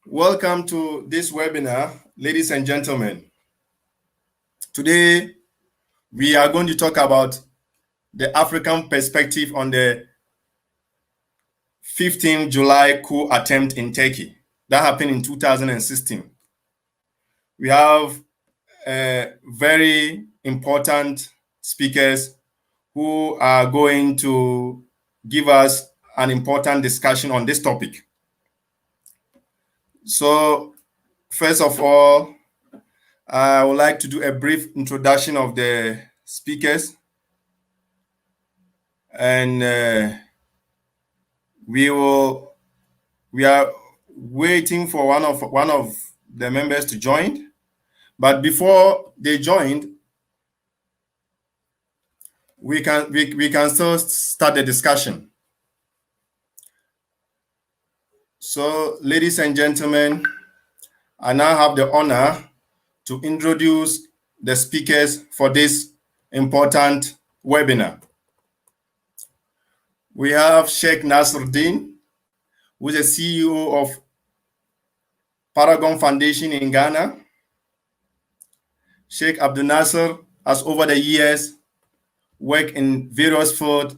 Welcome to this webinar, ladies and gentlemen. Today, we are going to talk about the African perspective on the 15th July coup attempt in Turkey. That happened in 2016. We have very important speakers who are going to give us an important discussion on this topic. So, first of all, I would like to do a brief introduction of the speakers, and we are waiting for one of the members to join. But before they joined, we can still start the discussion. So, ladies and gentlemen, I now have the honor to introduce the speakers for this important webinar. We have Sheikh Nasruddin, who is the CEO of Paragon Foundation in Ghana. Sheikh Abdul Nasser has over the years worked in various fields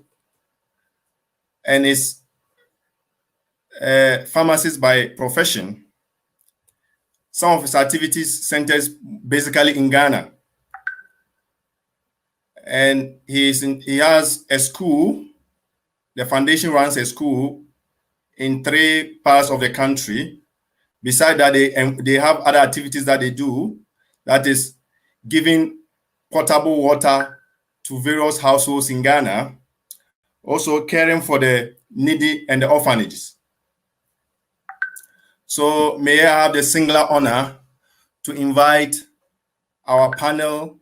and is a pharmacist by profession. Some of his activities centers basically in Ghana. And he has a school. The foundation runs a school in 3 parts of the country. Besides that, they have other activities that they do, that is giving potable water to various households in Ghana, also caring for the needy and the orphanages. So may I have the singular honor to invite our panel,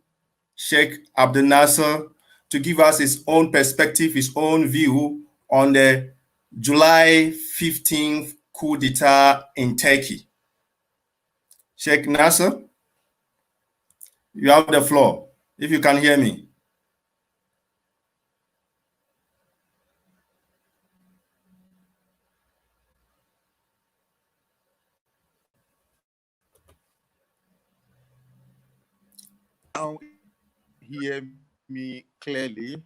Sheikh Abdul Nasser, to give us his own perspective, his own view on the July 15th coup d'etat in Turkey. Sheikh Nasser, you have the floor, if you can hear me. Now hear me clearly.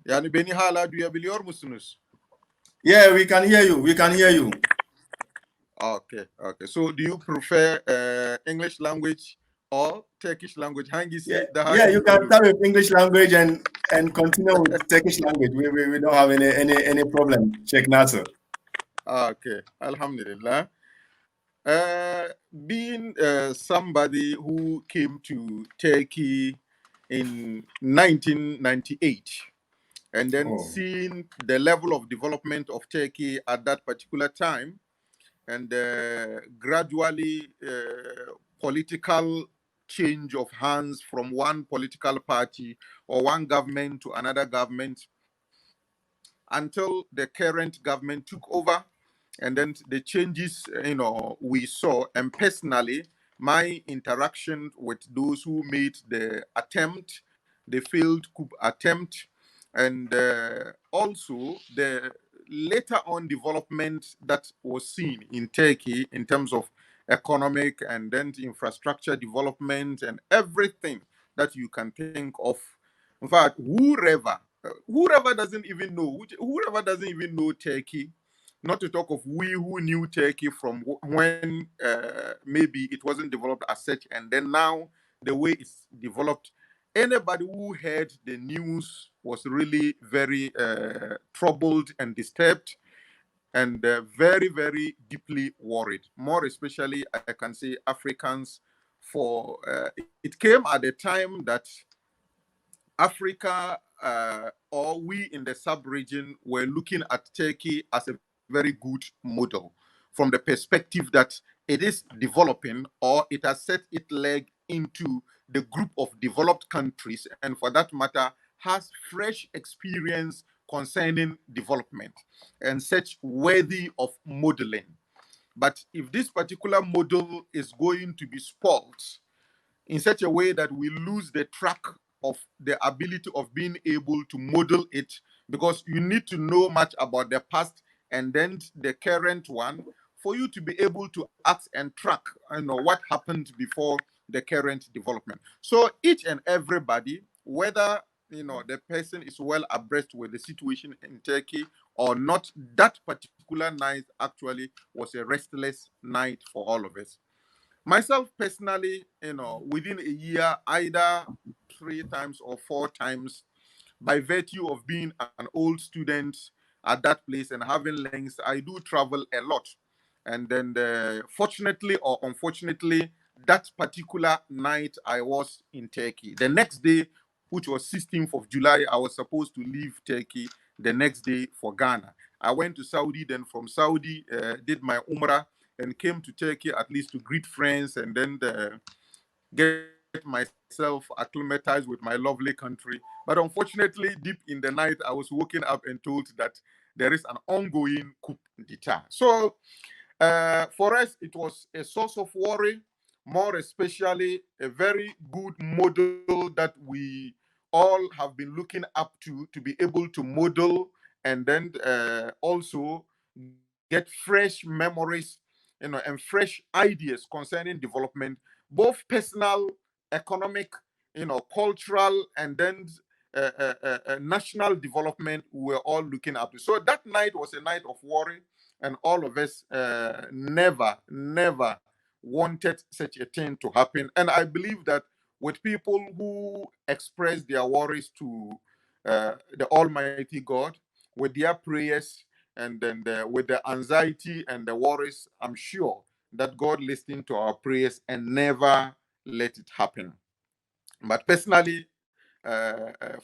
Yani beni hala duyabiliyor musunuz? Yeah, we can hear you. We can hear you. Okay. So do you prefer English language or Turkish language? Yeah, you can start with English language and continue with Turkish language. We don't have any problem, Sheikh Nasser. Okay, Alhamdulillah. Being somebody who came to Turkey in 1998 and then seeing the level of development of Turkey at that particular time, and gradually political change of hands from one political party or one government to another government until the current government took over, and then the changes we saw. And personally, my interaction with those who made the attempt, the failed coup attempt, and also the later on development that was seen in Turkey in terms of economic and then infrastructure development and everything that you can think of. In fact, whoever doesn't even know Turkey, not to talk of we who knew Turkey from when maybe it wasn't developed as such, and then now the way it's developed, anybody who heard the news was really very troubled and disturbed and very, very deeply worried. More especially, I can say Africans, for it came at a time that Africa or we in the sub-region were looking at Turkey as a very good model from the perspective that it is developing, or it has set its leg into the group of developed countries, and for that matter has fresh experience concerning development and such worthy of modeling. But if this particular model is going to be spoiled in such a way that we lose the track of the ability of being able to model it, because you need to know much about the past and then the current one for you to be able to act and track, what happened before the current development. So each and everybody, whether the person is well abreast with the situation in Turkey or not, that particular night actually was a restless night for all of us. Myself personally, within a year, either 3 times or 4 times, by virtue of being an old student at that place and having links, I do travel a lot. And then, fortunately or unfortunately, that particular night I was in Turkey. The next day, which was 16th of July, I was supposed to leave Turkey the next day for Ghana. I went to Saudi, then from Saudi, did my Umrah and came to Turkey at least to greet friends and then get myself acclimatized with my lovely country. But unfortunately, deep in the night, I was woken up and told that there is an ongoing coup d'etat. So for us, it was a source of worry, more especially a very good model that we all have been looking up to be able to model and then also get fresh memories, and fresh ideas concerning development, both personal, economic, cultural, and then national development. We were all looking up to. So that night was a night of worry, and all of us never wanted such a thing to happen. And I believe that with people who express their worries to the Almighty God, with their prayers, and then with the anxiety and the worries, I'm sure that God listened to our prayers and never let it happen. But personally,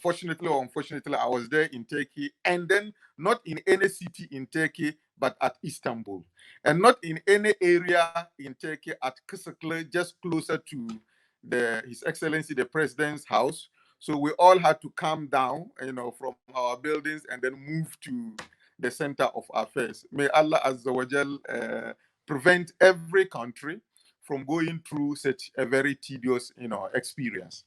fortunately or unfortunately, I was there in Turkey, and then not in any city in Turkey, but at Istanbul, and not in any area in Turkey at Kısıklı, just closer to His Excellency the President's house. So we all had to come down, from our buildings and then move to the center of affairs. May Allah Azza wa Jal prevent every country from going through such a very tedious, experience.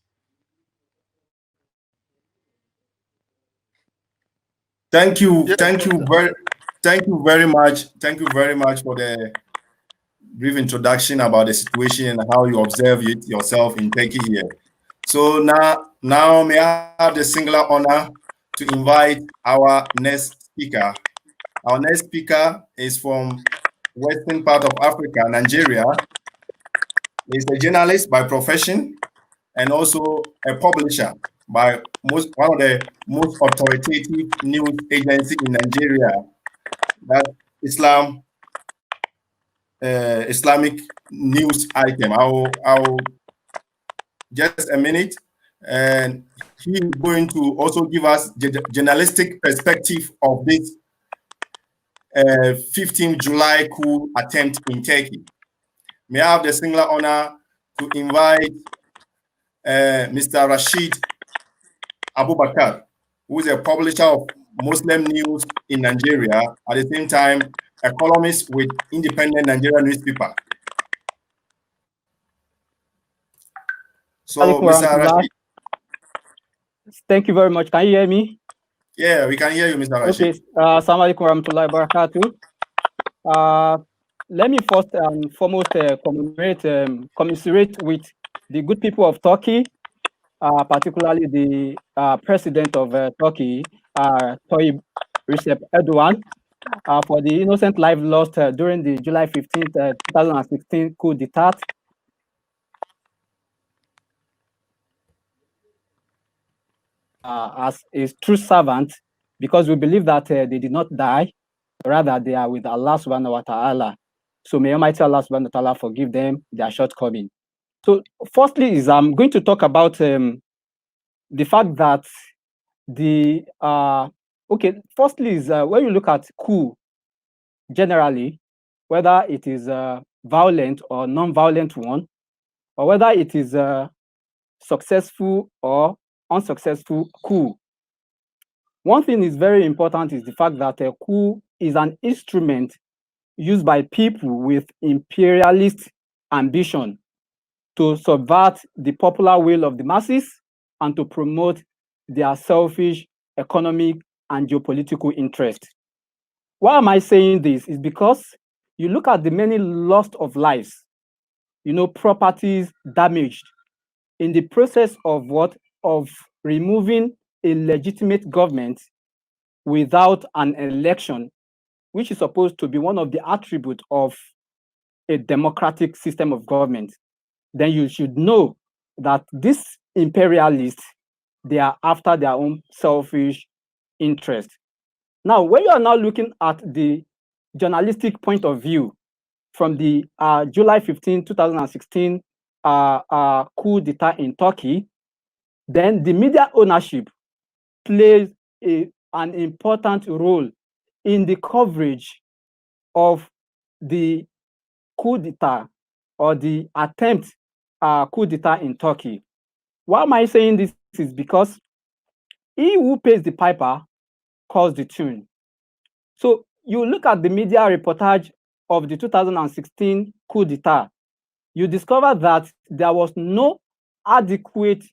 Thank you, Yes, thank you very, thank you very much. Thank you very much for the brief introduction about the situation and how you observe it yourself in Turkey here. So now may I have the singular honor to invite our next speaker. Our next speaker is from western part of Africa, Nigeria. He's a journalist by profession and also a publisher by one of the most authoritative news agency in Nigeria, that Islamic news item. I'll just a minute, and he is going to also give us the journalistic perspective of this 15th July coup attempt in Turkey. May I have the singular honor to invite Mr. Rashid Abubakar, who is a publisher of Muslim news in Nigeria, at the same time, a columnist with independent Nigerian newspaper. So, Mr. Rashid. Thank you very much. Can you hear me? Yeah, we can hear you, Mr. Rashid. Okay. Assalamu alaikum warahmatullahi wabarakatuh. Let me first and foremost commiserate with the good people of Turkey, particularly the president of Turkey, Tayyip Recep Erdogan, for the innocent life lost during the July 15th, 2016 coup d'etat. As a true servant, because we believe that they did not die, rather they are with Allah subhanahu wa ta'ala. So may Almighty Allah subhanahu wa ta'ala forgive them their shortcoming. So firstly is I'm going to talk about the fact that firstly is when you look at coup generally, whether it is a violent or non-violent one, or whether it is a successful or unsuccessful coup. One thing is very important is the fact that a coup is an instrument used by people with imperialist ambition to subvert the popular will of the masses and to promote their selfish economic and geopolitical interest. Why am I saying this? Is because you look at the many loss of lives, properties damaged in the process of what? Of removing a legitimate government without an election, which is supposed to be one of the attributes of a democratic system of government, then you should know that these imperialists, they are after their own selfish interest. Now, when you are now looking at the journalistic point of view from the July 15, 2016 coup d'etat in Turkey, then the media ownership plays an important role in the coverage of the coup d'etat or the attempt coup d'etat in Turkey. Why am I saying this? Is because he who pays the piper calls the tune. So you look at the media reportage of the 2016 coup d'etat, you discover that there was no adequate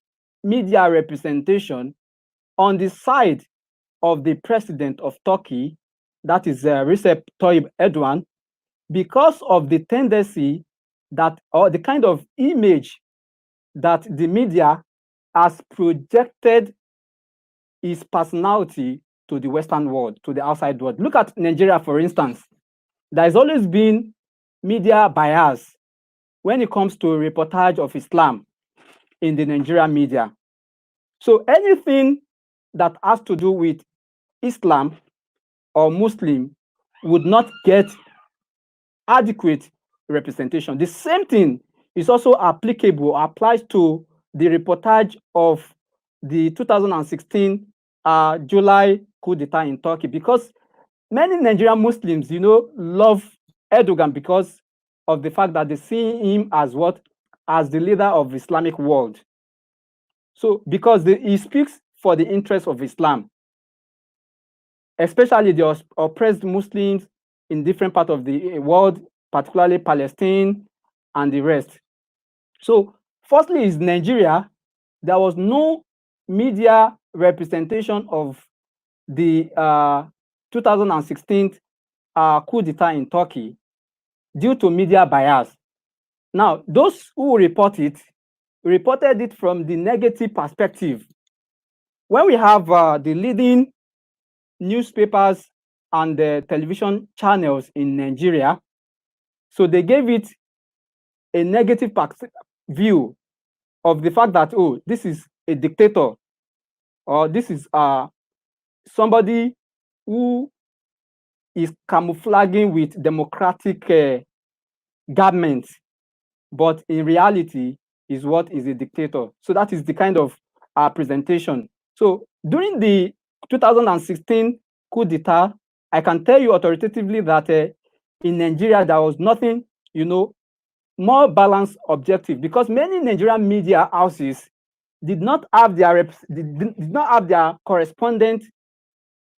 media representation on the side of the president of Turkey, that is Recep Tayyip Erdogan, because of the tendency that, or the kind of image that the media has projected his personality to the Western world, to the outside world. Look at Nigeria, for instance. There has always been media bias when it comes to a reportage of Islam in the Nigerian media. So anything that has to do with Islam or Muslim would not get adequate representation. The same thing is also applicable, applies to the reportage of the 2016 July coup d'etat in Turkey, because many Nigerian Muslims, love Erdogan because of the fact that they see him as what? As the leader of the Islamic world. So because he speaks for the interests of Islam, especially the oppressed Muslims in different parts of the world, particularly Palestine and the rest. So firstly is Nigeria, there was no media representation of the 2016 coup d'etat in Turkey due to media bias. Now, those who reported it from the negative perspective. When we have the leading newspapers and the television channels in Nigeria, so they gave it a negative view of the fact that, oh, this is a dictator, or this is somebody who is camouflaging with democratic government, but in reality is what is a dictator. So that is the kind of presentation. So during the 2016 coup d'etat, I can tell you authoritatively that in Nigeria there was nothing, more balanced objective, because many Nigerian media houses did not have their correspondent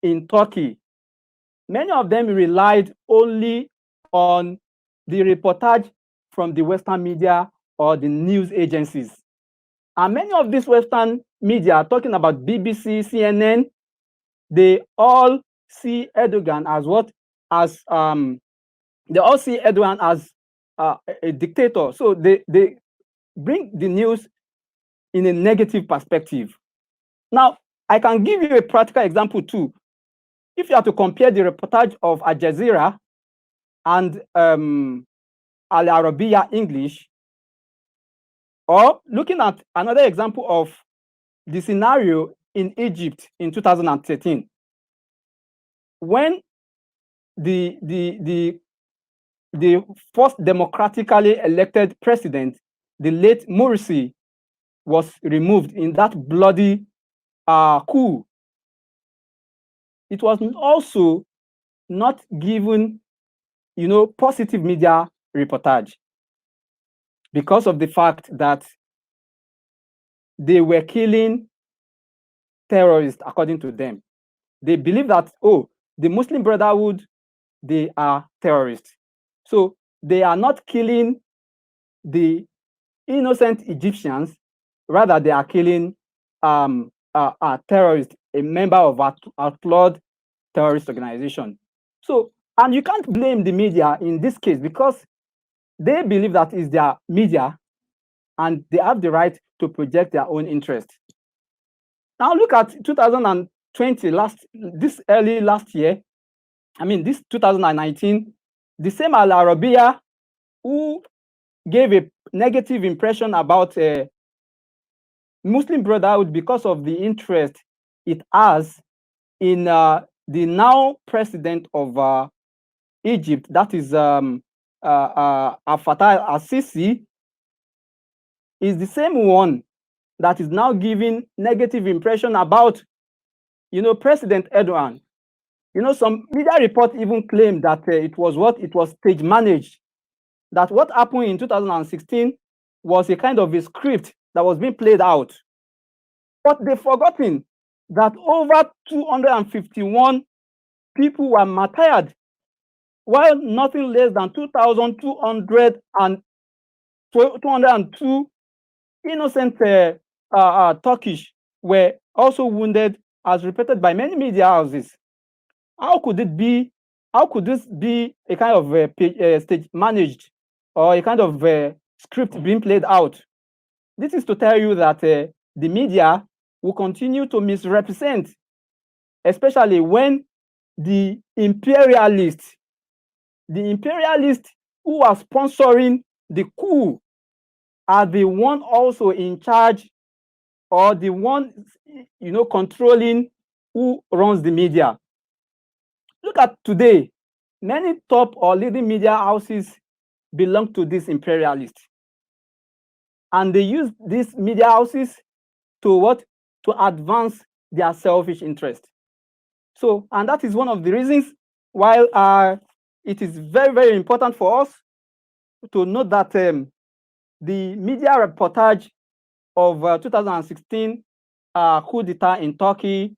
in Turkey. Many of them relied only on the reportage from the Western media or the news agencies. And many of these Western media, talking about BBC, CNN, they all see Erdogan as what? As they all see Erdogan as a dictator. So they bring the news in a negative perspective. Now, I can give you a practical example too. If you have to compare the reportage of Al Jazeera and Al Arabiya English, or looking at another example of the scenario in Egypt in 2013, when the first democratically elected president, the late Morsi, was removed in that bloody coup, it was also not given, positive media reportage because of the fact that they were killing terrorists, according to them. They believe that, oh, the Muslim Brotherhood, they are terrorists. So they are not killing the innocent Egyptians, rather they are killing a terrorist, a member of an outlawed terrorist organization. So And you can't blame the media in this case because they believe that is their media and they have the right to project their own interest. Now look at 2020, this early last year, this 2019, the same Al Arabiya who gave a negative impression about Muslim Brotherhood because of the interest it has in the now president of Egypt, that is Fattah al-Sisi, is the same one that is now giving negative impression about, President Erdogan. Some media reports even claim that it was stage managed, that what happened in 2016 was a kind of a script that was being played out. But they've forgotten that over 251 people were martyred, while nothing less than 2,202 innocent Turkish were also wounded, as reported by many media houses. How could this be a kind of stage managed or a kind of script being played out? This is to tell you that the media will continue to misrepresent, especially when the imperialists who are sponsoring the coup are the one also in charge, or the one controlling who runs the media. Look at today, many top or leading media houses belong to these imperialists, and they use these media houses to advance their selfish interest. So, and that is one of the reasons why it is very, very important for us to note that the media reportage of 2016 coup d'etat in Turkey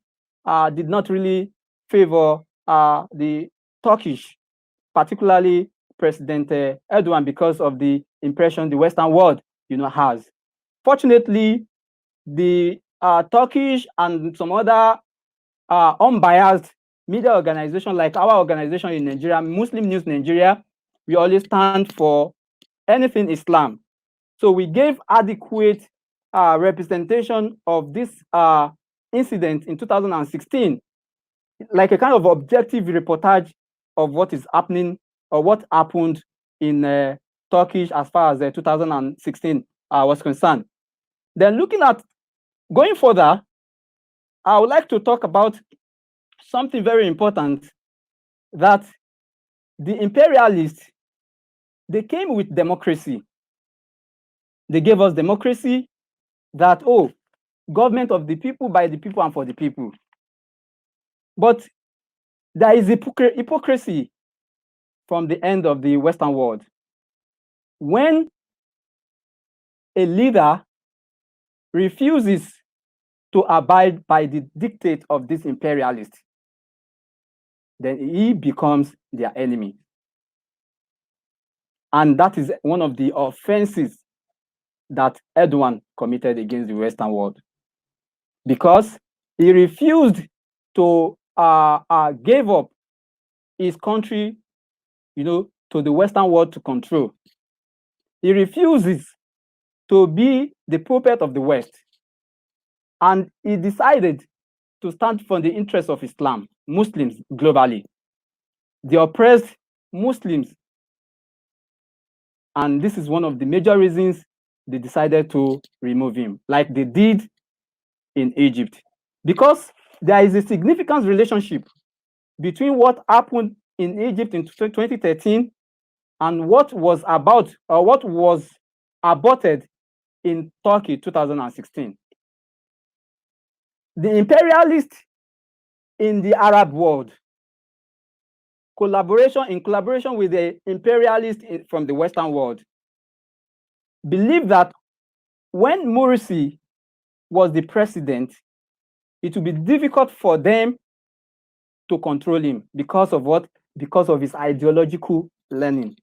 did not really favor the Turkish, particularly President Erdogan, because of the impression the Western world has. Fortunately, the Turkish and some other unbiased media organization like our organization in Nigeria, Muslim News Nigeria, we always stand for anything Islam. So we gave adequate representation of this incident in 2016, like a kind of objective reportage of what is happening or what happened in Turkish as far as 2016 was concerned. Then looking at going further, I would like to talk about something very important, that the imperialists, they came with democracy. They gave us democracy, that, government of the people, by the people, and for the people. But there is hypocrisy from the end of the Western world. When a leader refuses to abide by the dictate of this imperialist, then he becomes their enemy. And that is one of the offenses that Erdogan committed against the Western world, because he refused to give up his country, to the Western world to control. He refuses to be the puppet of the West, and he decided to stand for the interests of Islam, Muslims globally, the oppressed Muslims. And this is one of the major reasons they decided to remove him, like they did in Egypt, because there is a significant relationship between what happened in Egypt in 2013 and what was aborted in Turkey 2016. The imperialists in the Arab world, in collaboration with the imperialists from the Western world, believe that when Morsi was the president, it would be difficult for them to control him because of what? Because of his ideological learning.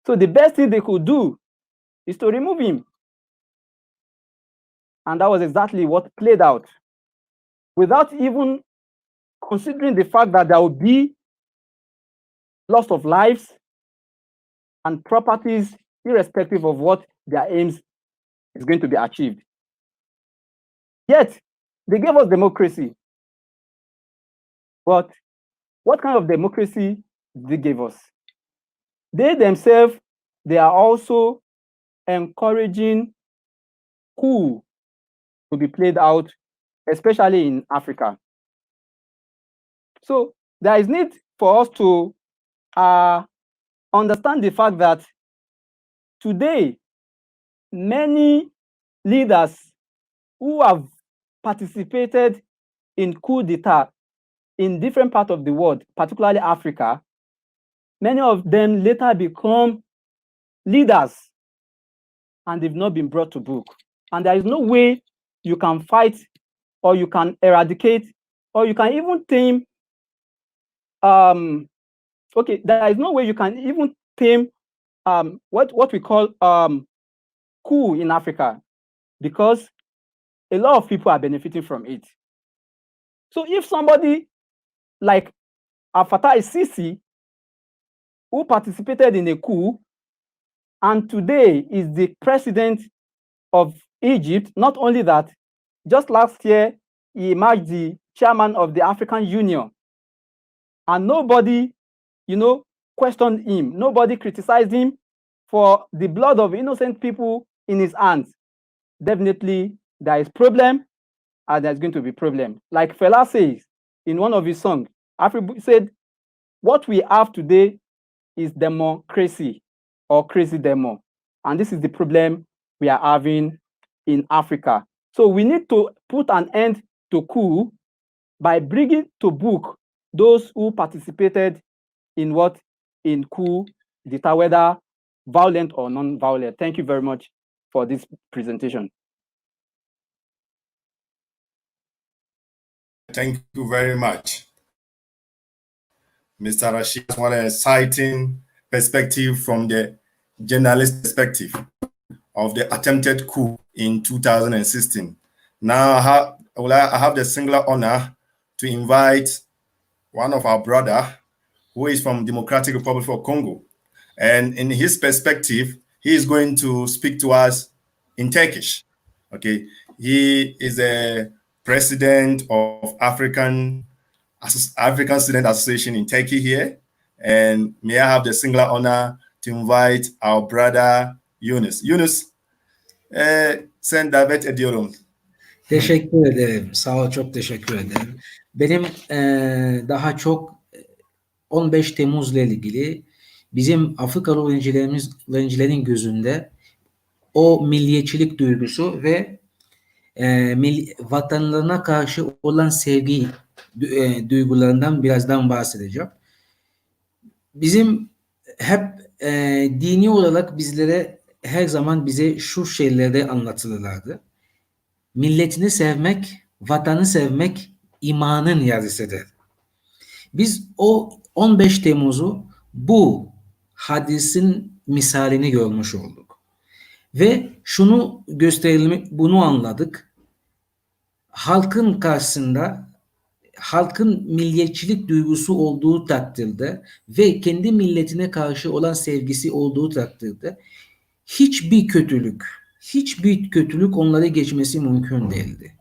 So the best thing they could do is to remove him. And that was exactly what played out, without even considering the fact that there would be loss of lives and properties, irrespective of what their aims is going to be achieved. Yet, they gave us democracy. But what kind of democracy did they give us? They themselves, they are also encouraging coup to be played out, especially in Africa. So there is need for us to understand the fact that today, many leaders who have participated in coup d'etat in different parts of the world, particularly Africa, many of them later become leaders and they've not been brought to book. And there is no way you can fight or you can eradicate or you can even tame there is no way you can even tame what we call coup in Africa, because a lot of people are benefiting from it. So if somebody like Fatai Sisi, who participated in a coup and today is the president of Egypt, not only that, just last year he emerged the chairman of the African Union, and nobody, questioned him. Nobody criticized him for the blood of innocent people in his hands. Definitely, there is problem, and there's going to be problem. Like Fela says in one of his songs, he said, "What we have today is democracy or crazy demo," and this is the problem we are having in Africa. So we need to put an end to coup by bringing to book those who participated in coup d'etat, whether violent or non-violent. Thank you very much for this presentation. Thank you very much, Mr. Rashid. What an exciting perspective from the journalist perspective of the attempted coup in 2016. Now I have the singular honor to invite one of our brother who is from Democratic Republic of Congo. And in his perspective, he is going to speak to us in Turkish. Okay, he is a president of African Student Association in Turkey here. And may I have the singular honor to invite our brother Yunus. Yunus, sen davet ediyorum. Teşekkür ederim. Sağ ol, çok teşekkür ederim. Benim daha çok 15 Temmuz'la ilgili bizim Afrikalı öğrencilerin gözünde o milliyetçilik duygusu ve vatanlarına karşı olan sevgi duygularından birazdan bahsedeceğim. Bizim hep dini olarak her zaman bize şu şeyleri anlatılırlardı. Milletini sevmek, vatanı sevmek imanın yarısıdır. Biz o 15 Temmuz'u bu hadisin misalini görmüş olduk. Ve bunu anladık. Halkın karşısında, halkın milliyetçilik duygusu olduğu takdirde ve kendi milletine karşı olan sevgisi olduğu takdirde hiçbir kötülük onları geçmesi mümkün değildi.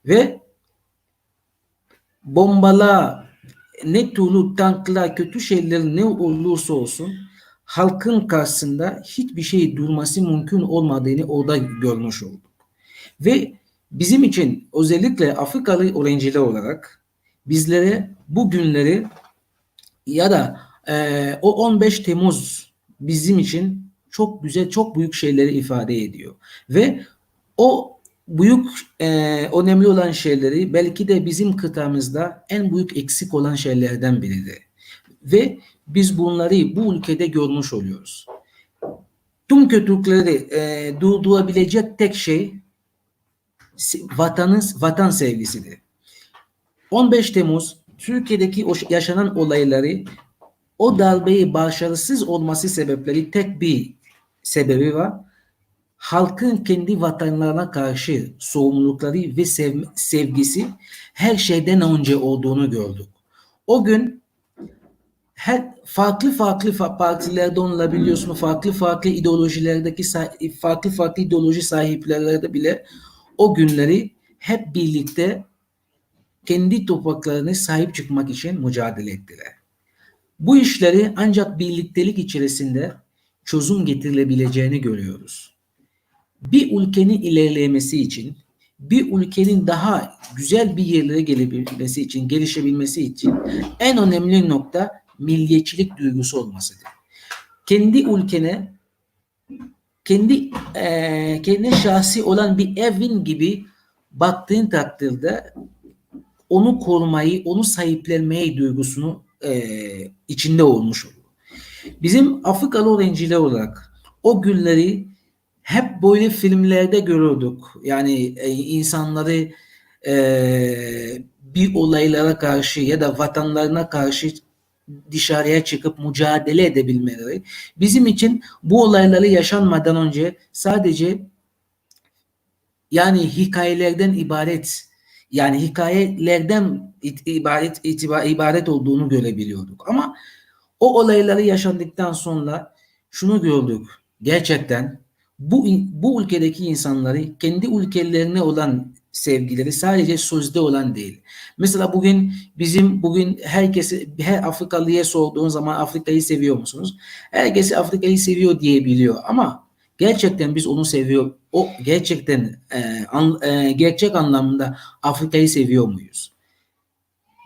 Ve bombala, ne türlü tanklar, kötü şeyler ne olursa olsun halkın karşısında hiçbir şey durması mümkün olmadığını orada görmüş olduk. Ve bizim için özellikle Afrikalı öğrenciler olarak bizlere bu günleri ya da o 15 Temmuz bizim için çok güzel, çok büyük şeyleri ifade ediyor. Ve o büyük, önemli olan şeyleri belki de bizim kıtamızda en büyük eksik olan şeylerden biridir. Ve biz bunları bu ülkede görmüş oluyoruz. Tüm kötülükleri durdurabilecek tek şey vatan sevgisidir. 15 Temmuz Türkiye'deki yaşanan olayları, o darbeyi başarısız olması sebepleri tek bir sebebi var. Halkın kendi vatanlarına karşı sorumlulukları ve sevgisi her şeyden önce olduğunu gördük. O gün her farklı partilerde olabiliyorsunuz, farklı ideolojilerdeki farklı ideoloji sahiplerde bile o günleri hep birlikte kendi topraklarına sahip çıkmak için mücadele ettiler. Bu işleri ancak birliktelik içerisinde çözüm getirilebileceğini görüyoruz. Bir ülkenin ilerlemesi için, bir ülkenin daha güzel bir yerlere gelebilmesi için, gelişebilmesi için en önemli nokta milliyetçilik duygusu olmasıdır. Kendi ülkene, kendi şahsi olan bir evin gibi baktığın takdirde onu korumayı, onu sahiplenmeyi duygusunu içinde olmuş olur. Bizim Afrikalı öğrenciler olarak o günleri hep böyle filmlerde görürdük. Yani insanları bir olaylara karşı ya da vatanlarına karşı dışarıya çıkıp mücadele edebilmeleri. Bizim için bu olayları yaşanmadan önce sadece yani hikayelerden ibaret, yani hikayelerden ibaret olduğunu görebiliyorduk. Ama o olayları yaşandıktan sonra şunu gördük. Gerçekten bu ülkedeki insanları kendi ülkelerine olan sevgileri sadece sözde olan değil. Mesela bugün her Afrikalıya sorduğun zaman Afrika'yı seviyor musunuz? Herkes Afrika'yı seviyor diyebiliyor ama gerçekten biz onu seviyor. O gerçekten gerçek anlamda Afrika'yı seviyor muyuz?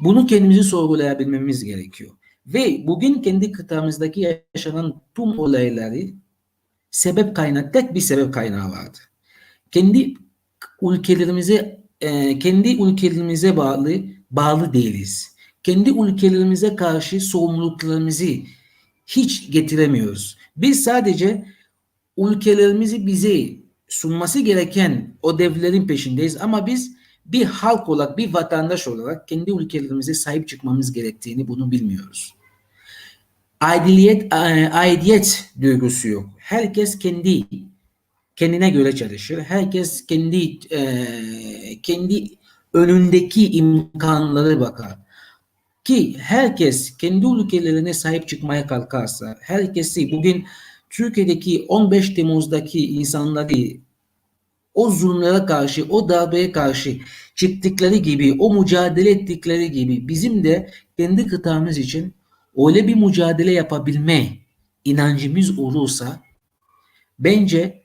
Bunu kendimizi sorgulayabilmemiz gerekiyor. Ve bugün kendi kıtamızdaki yaşanan tüm olayları tek bir sebep kaynağı vardı. Kendi ülkelerimize bağlı değiliz. Kendi ülkelerimize karşı sorumluluklarımızı hiç getiremiyoruz. Biz sadece ülkelerimizi bize sunması gereken ödevlerin peşindeyiz ama biz bir halk olarak, bir vatandaş olarak kendi ülkelerimize sahip çıkmamız gerektiğini bunu bilmiyoruz. Aidiyet duygusu yok. Herkes kendine göre çalışır. Herkes kendi önündeki imkanları bakar. Ki herkes kendi ülkelerine sahip çıkmaya kalkarsa, bugün Türkiye'deki 15 Temmuz'daki insanları o zulümlere karşı, o darbeye karşı çıktıkları gibi, o mücadele ettikleri gibi bizim de kendi kıtamız için öyle bir mücadele yapabilme inancımız olursa bence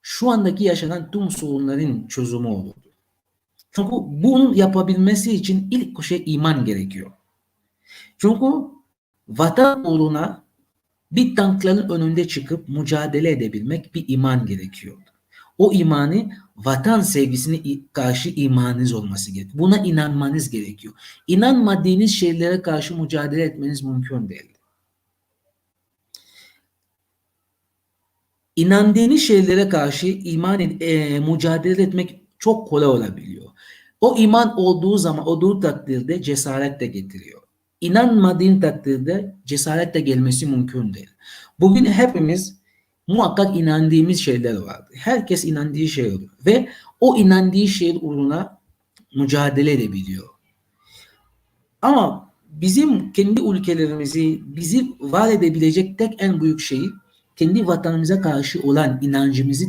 şu andaki yaşanan tüm sorunların çözümü olur. Çünkü bunu yapabilmesi için ilk şey iman gerekiyor. Çünkü vatan uğruna bir tankların önünde çıkıp mücadele edebilmek bir iman gerekiyor. O imanı vatan sevgisine karşı imanınız olması gerekiyor. Buna inanmanız gerekiyor. İnanmadığınız şeylere karşı mücadele etmeniz mümkün değil. İnandığınız şeylere karşı mücadele etmek çok kolay olabiliyor. O iman olduğu takdirde cesaret de getiriyor. İnanmadığın takdirde cesaret de gelmesi mümkün değil. Bugün hepimiz muhakkak inandığımız şeyler vardır. Herkes inandığı şey olur. Ve o inandığı şey uğruna mücadele edebiliyor. Ama bizim kendi ülkelerimizi, bizi var edebilecek en büyük şey kendi vatanımıza karşı olan inancımızı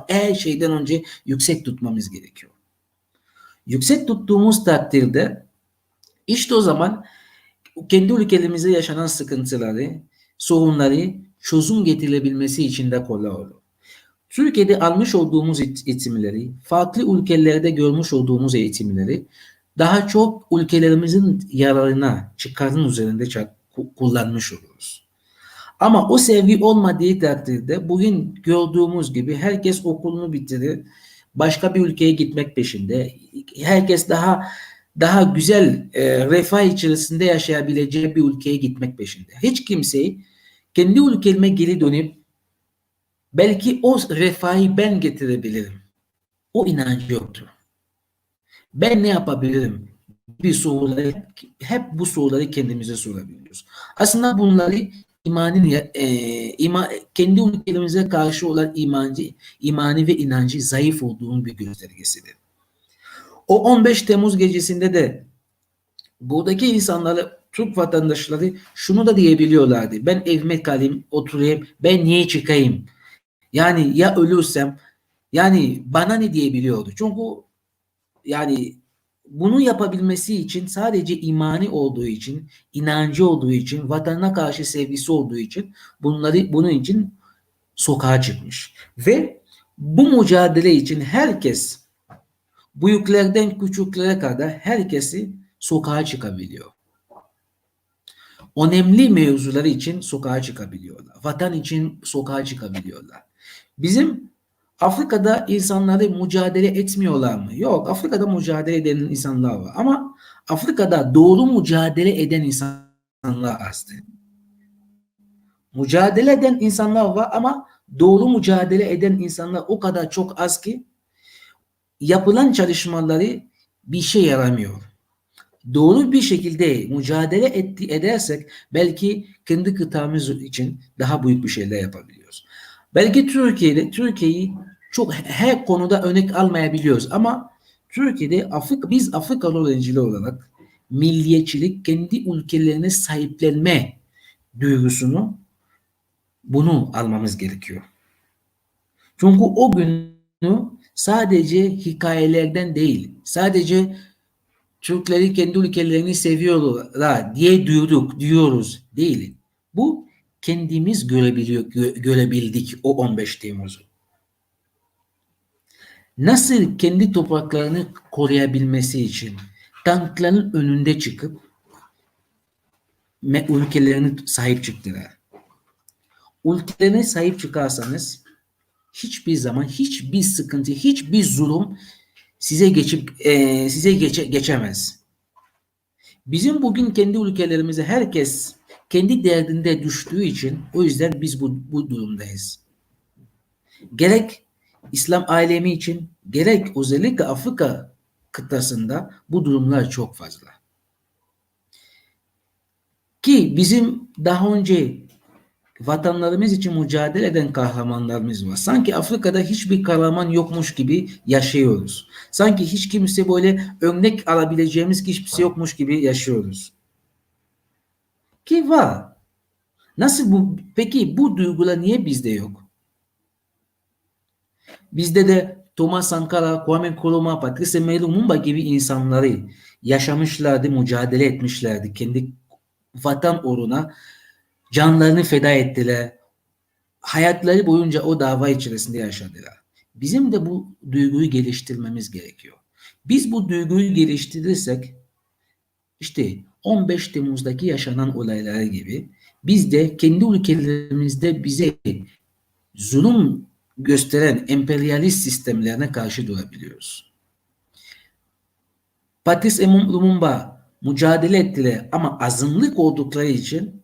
her şeyden önce yüksek tutmamız gerekiyor. Yüksek tuttuğumuz takdirde işte o zaman kendi ülkelerimizde yaşanan sıkıntıları, sorunları çözüm getirilebilmesi için de kolay olur. Türkiye'de almış olduğumuz eğitimleri, farklı ülkelerde görmüş olduğumuz eğitimleri daha çok ülkelerimizin yararına, çıkarın üzerinde kullanmış oluruz. Ama o sevgi olmadığı takdirde bugün gördüğümüz gibi herkes okulunu bitirir, başka bir ülkeye gitmek peşinde. Herkes daha güzel refah içerisinde yaşayabileceği bir ülkeye gitmek peşinde. Hiç kimseyi kendi ülkeme geri dönüp belki o refahı ben getirebilirim. O inancı yoktur. Ben ne yapabilirim? Hep bu soruları kendimize sorabiliyoruz. Aslında bunları kendi ülkelerimize karşı olan imani ve inancı zayıf olduğunun bir göstergesidir. O 15 Temmuz gecesinde de buradaki insanları Türk vatandaşları şunu da diyebiliyorlardı. Ben evime kalayım, oturayım, ben niye çıkayım? Yani ya ölürsem, yani bana ne diyebiliyordu. Çünkü yani bunu yapabilmesi için sadece imani olduğu için, inancı olduğu için, vatanına karşı sevgisi olduğu için bunun için sokağa çıkmış. Ve bu mücadele için herkes, büyüklerden küçüklere kadar herkesi sokağa çıkabiliyor. Önemli mevzular için sokağa çıkabiliyorlar. Vatan için sokağa çıkabiliyorlar. Bizim Afrika'da insanları mücadele etmiyorlar mı? Yok. Afrika'da mücadele eden insanlar var. Ama Afrika'da doğru mücadele eden insanlar azdı. Mücadele eden insanlar var ama doğru mücadele eden insanlar o kadar çok az ki yapılan çalışmaları bir şey yaramıyor. Doğru bir şekilde mücadele edersek belki kendi kıtamız için daha büyük bir şeyler yapabiliyoruz. Belki Türkiye'yi çok her konuda örnek almayabiliyoruz ama Türkiye'de biz Afrikalı öğrenciler olarak milliyetçilik, kendi ülkelerine sahiplenme duygusunu bunu almamız gerekiyor. Çünkü o günü sadece hikayelerden değil, sadece Türkleri kendi ülkelerini seviyorlar diye diyoruz değil. Bu kendimiz görebildik o 15 Temmuz'u. Nasıl kendi topraklarını koruyabilmesi için tankların önünde çıkıp ülkelerine sahip çıktılar. Ülkelerine sahip çıkarsanız hiçbir zaman hiçbir sıkıntı, hiçbir zulüm size geçemez. Bizim bugün kendi ülkelerimize herkes kendi derdinde düştüğü için o yüzden biz bu durumdayız. Gerek İslam alemi için gerek özellikle Afrika kıtasında bu durumlar çok fazla. Ki bizim daha önce vatanlarımız için mücadele eden kahramanlarımız var. Sanki Afrika'da hiçbir kahraman yokmuş gibi yaşıyoruz. Sanki hiç kimse böyle örnek alabileceğimiz hiçbir yokmuş gibi yaşıyoruz. Ki var. Nasıl bu? Peki bu duygular niye bizde yok? Bizde de Thomas Sankara, Kwame Nkrumah, Patrice Emery Lumumba gibi insanları yaşamışlardı, mücadele etmişlerdi. Kendi vatan uğruna canlarını feda ettiler. Hayatları boyunca o dava içerisinde yaşadılar. Bizim de bu duyguyu geliştirmemiz gerekiyor. Biz bu duyguyu geliştirirsek işte 15 Temmuz'daki yaşanan olaylar gibi biz de kendi ülkelerimizde bize zulüm gösteren emperyalist sistemlerine karşı durabiliyoruz. Patrice Lumumba mücadele ettiler ama azınlık oldukları için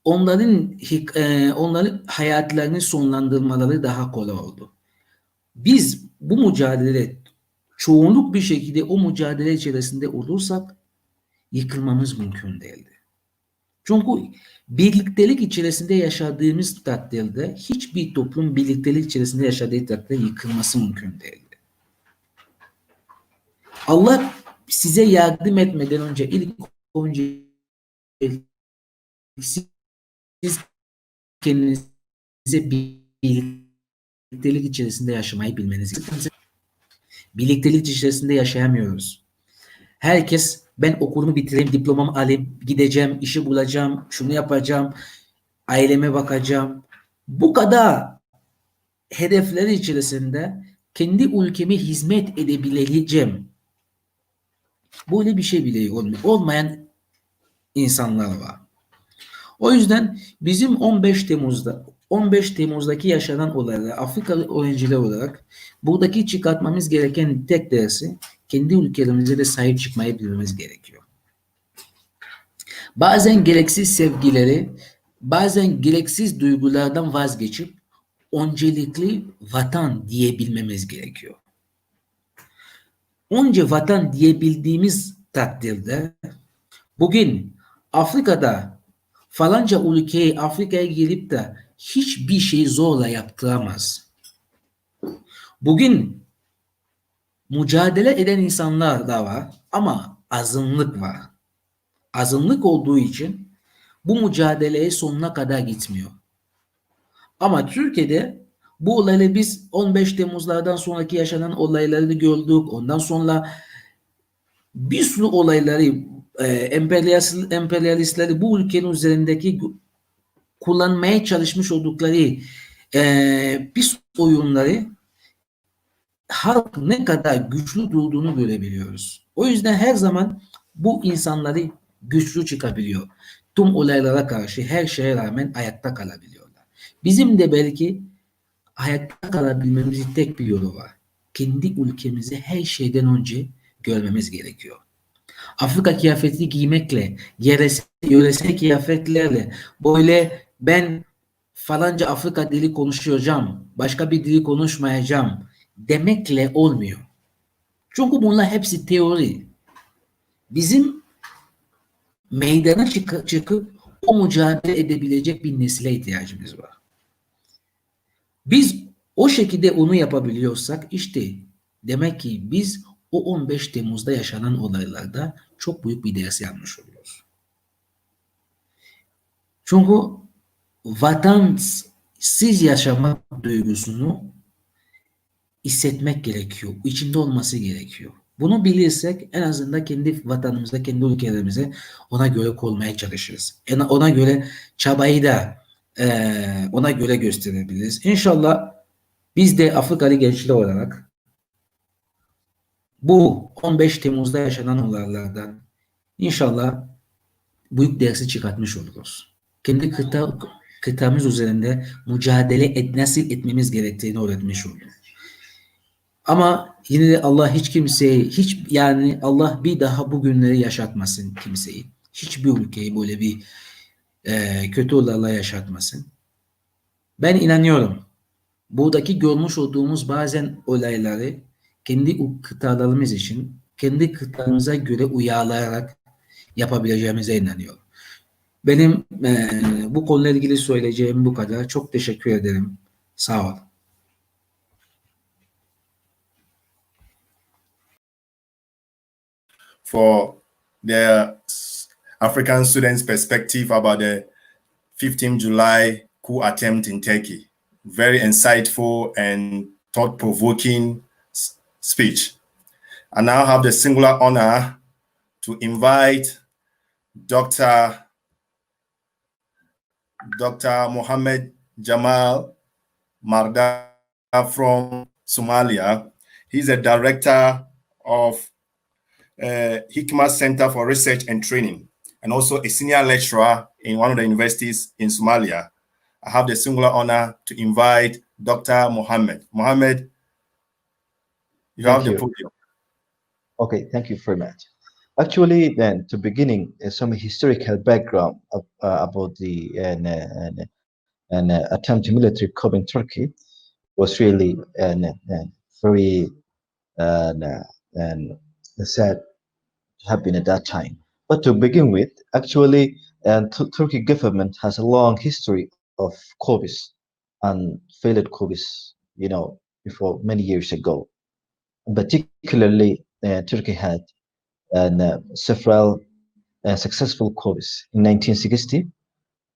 onların hayatlarını sonlandırmaları daha kolay oldu. Biz bu mücadele çoğunluk bir şekilde o mücadele içerisinde olursak yıkılmamız mümkün değildi. Çünkü birliktelik içerisinde yaşadığımız takdirde hiçbir toplum birliktelik içerisinde yaşadığı takdirde yıkılması mümkün değildi. Allah size yardım etmeden önce ilk önce siz kendinize birliktelik içerisinde yaşamayı bilmeniz gerekiyor. Birliktelik içerisinde yaşayamıyoruz. Herkes ben okulumu bitireyim, diplomamı alayım, gideceğim, işi bulacağım, şunu yapacağım, aileme bakacağım. Bu kadar hedefleri içerisinde kendi ülkeme hizmet edebileceğim. Böyle bir şey bile olmayan insanlar var. O yüzden bizim 15 Temmuz'daki yaşanan olaylar Afrikalı öğrenciler olarak buradaki çıkartmamız gereken tek dersi kendi ülkelerimize de sahip çıkmayı bilmemiz gerekiyor. Bazen gereksiz sevgileri, bazen gereksiz duygulardan vazgeçip öncelikli vatan diyebilmemiz gerekiyor. Önce vatan diyebildiğimiz takdirde bugün Afrika'da falanca ülkeye Afrika'ya gelip de hiçbir şeyi zorla yaptıramaz. Bugün mücadele eden insanlar da var ama azınlık var. azınlık olduğu için bu mücadeleye sonuna kadar gitmiyor. Ama Türkiye'de bu olayları biz 15 Temmuzlardan sonraki yaşanan olayları gördük. Ondan sonra bir sürü olayları emperyalistleri bu ülkenin üzerindeki kullanmaya çalışmış oldukları pis oyunları halk ne kadar güçlü durduğunu görebiliyoruz. O yüzden her zaman bu insanları güçlü çıkabiliyor. Tüm olaylara karşı her şeye rağmen ayakta kalabiliyorlar. Bizim de belki ayakta kalabilmemizin tek bir yolu var. Kendi ülkemizi her şeyden önce görmemiz gerekiyor. Afrika kıyafeti giymekle, yöresel kıyafetlerle böyle ben falanca Afrika dili konuşacağım, başka bir dili konuşmayacağım demekle olmuyor. Çünkü bunlar hepsi teori. Bizim meydana çıkıp o mücadele edebilecek bir nesile ihtiyacımız var. Biz o şekilde onu yapabiliyorsak işte demek ki biz o 15 Temmuz'da yaşanan olaylarda çok büyük bir ders yapmış oluyoruz. Çünkü vatansız yaşamak duygusunu hissetmek gerekiyor. İçinde olması gerekiyor. Bunu bilirsek en azından kendi vatanımıza, kendi ülkelerimize ona göre koymaya çalışırız. Ona göre çabayı da ona göre gösterebiliriz. İnşallah biz de Afrikalı gençler olarak bu 15 Temmuz'da yaşanan olaylardan inşallah büyük dersi çıkartmış oluruz. Kendi kıtamız üzerinde mücadele nasıl etmemiz gerektiğini öğretmiş olduk. Ama yine de Allah hiç kimseyi, yani Allah bir daha bu günleri yaşatmasın kimseyi. Hiçbir ülkeyi böyle bir kötü olayla yaşatmasın. Ben inanıyorum. Buradaki görmüş olduğumuz bazen olayları kendi kıtalarımız için, kendi kıtalarımıza göre uyarlayarak yapabileceğimize inanıyorum. Benim bu konuyla ilgili söyleyeceğim bu kadar. Çok teşekkür ederim. Sağ ol. For the African students' perspective about the 15th July coup attempt in Turkey. Very insightful and thought-provoking speech. I now have the singular honor to invite Dr. Mohammed Jamal Marda from Somalia. He's a director of Hikma Center for Research and Training, and also a senior lecturer in one of the universities in Somalia. I have the singular honor to invite Dr. Mohammed. Mohammed, you have the podium. Okay, thank you very much. Actually, then to beginning, some historical background about the attempt military coup in Turkey was really very sad to happen at that time. But to begin with, actually, Turkey government has a long history of coups and failed coups, before many years ago. Particularly, Turkey had several successful coups in 1960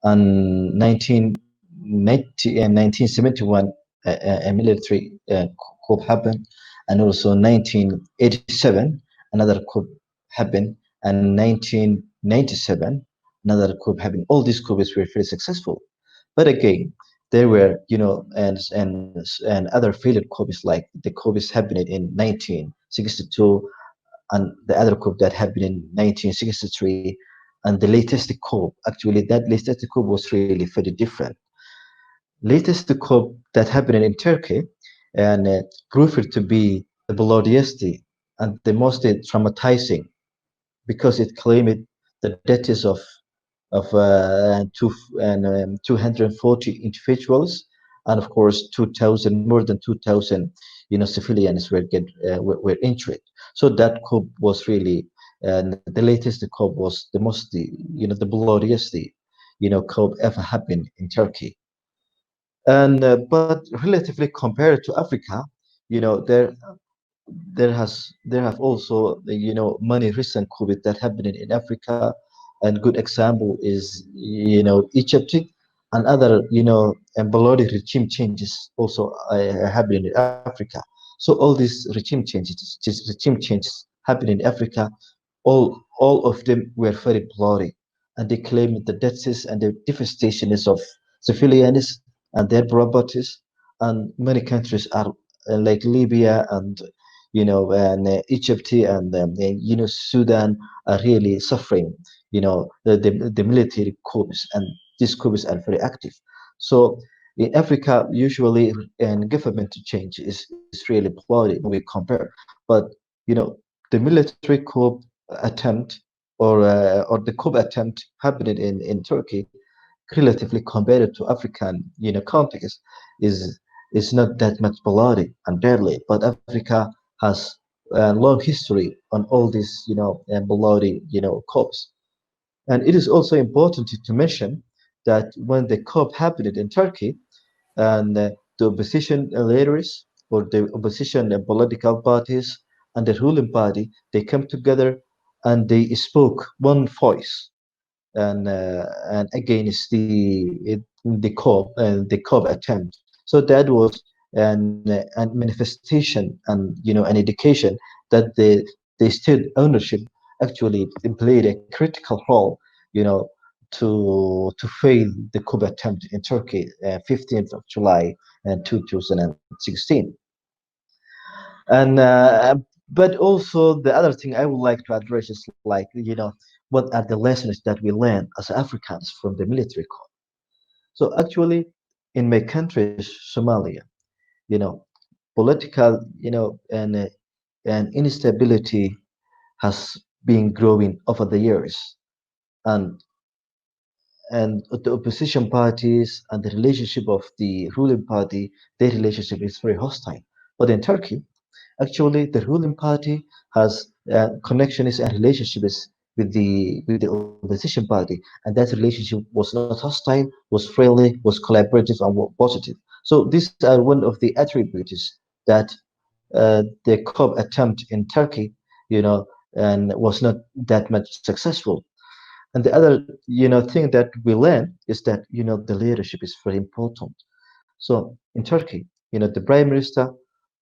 and 1990 and 1971. A military coup happened, and also 1987 another coup happened, and 1997 another coup happened. All these coups were very successful, but again there were and other failed coups, like the coups happened in 1962 and the other coup that happened in 1963, and the latest coup. Actually, that latest coup was really very different. Latest coup that happened in Turkey and proved to be the bloodiest and the most traumatizing, because it claimed the deaths of 240 individuals, and of course 2,000, more than 2,000 civilians were injured. So that coup was really the latest coup was the most the bloodiest coup ever happened in Turkey. And but relatively compared to Africa, there have also many recent coups that happened in Africa, and good example is Egypt and other bloody regime changes also happening in Africa. So all these regime changes happening in Africa, all of them were very bloody, and they claimed the deaths and the devastation is of civilians and their properties, and many countries are like Libya and Egypt and Sudan are really suffering. The military coups, and these coups are very active. So in Africa, usually and government change is really bloody when we compare. But the military coup attempt or the coup attempt happening in Turkey relatively compared to African context is is not that much bloody and deadly. But Africa has a long history on all these bloody coups. And it is also important to mention that when the coup happened in Turkey, and the opposition leaders or the opposition political parties and the ruling party, they come together and they spoke one voice and against the coup attempt. So that was an manifestation and an indication that the state ownership actually played a critical role, to fail the coup attempt in Turkey, 15th of July 2016. And but also the other thing I would like to address is like what are the lessons that we learn as Africans from the military coup. So actually, in my country, Somalia, you know, political and instability has been growing over the years, and the opposition parties and the relationship of the ruling party, their relationship is very hostile. But in Turkey, actually, the ruling party has connections and relationships with the opposition party, and that relationship was not hostile, was friendly, was collaborative, and was positive. So these are one of the attributes that the coup attempt in Turkey, and was not that much successful. And the other, thing that we learn is that the leadership is very important. So in Turkey, the prime minister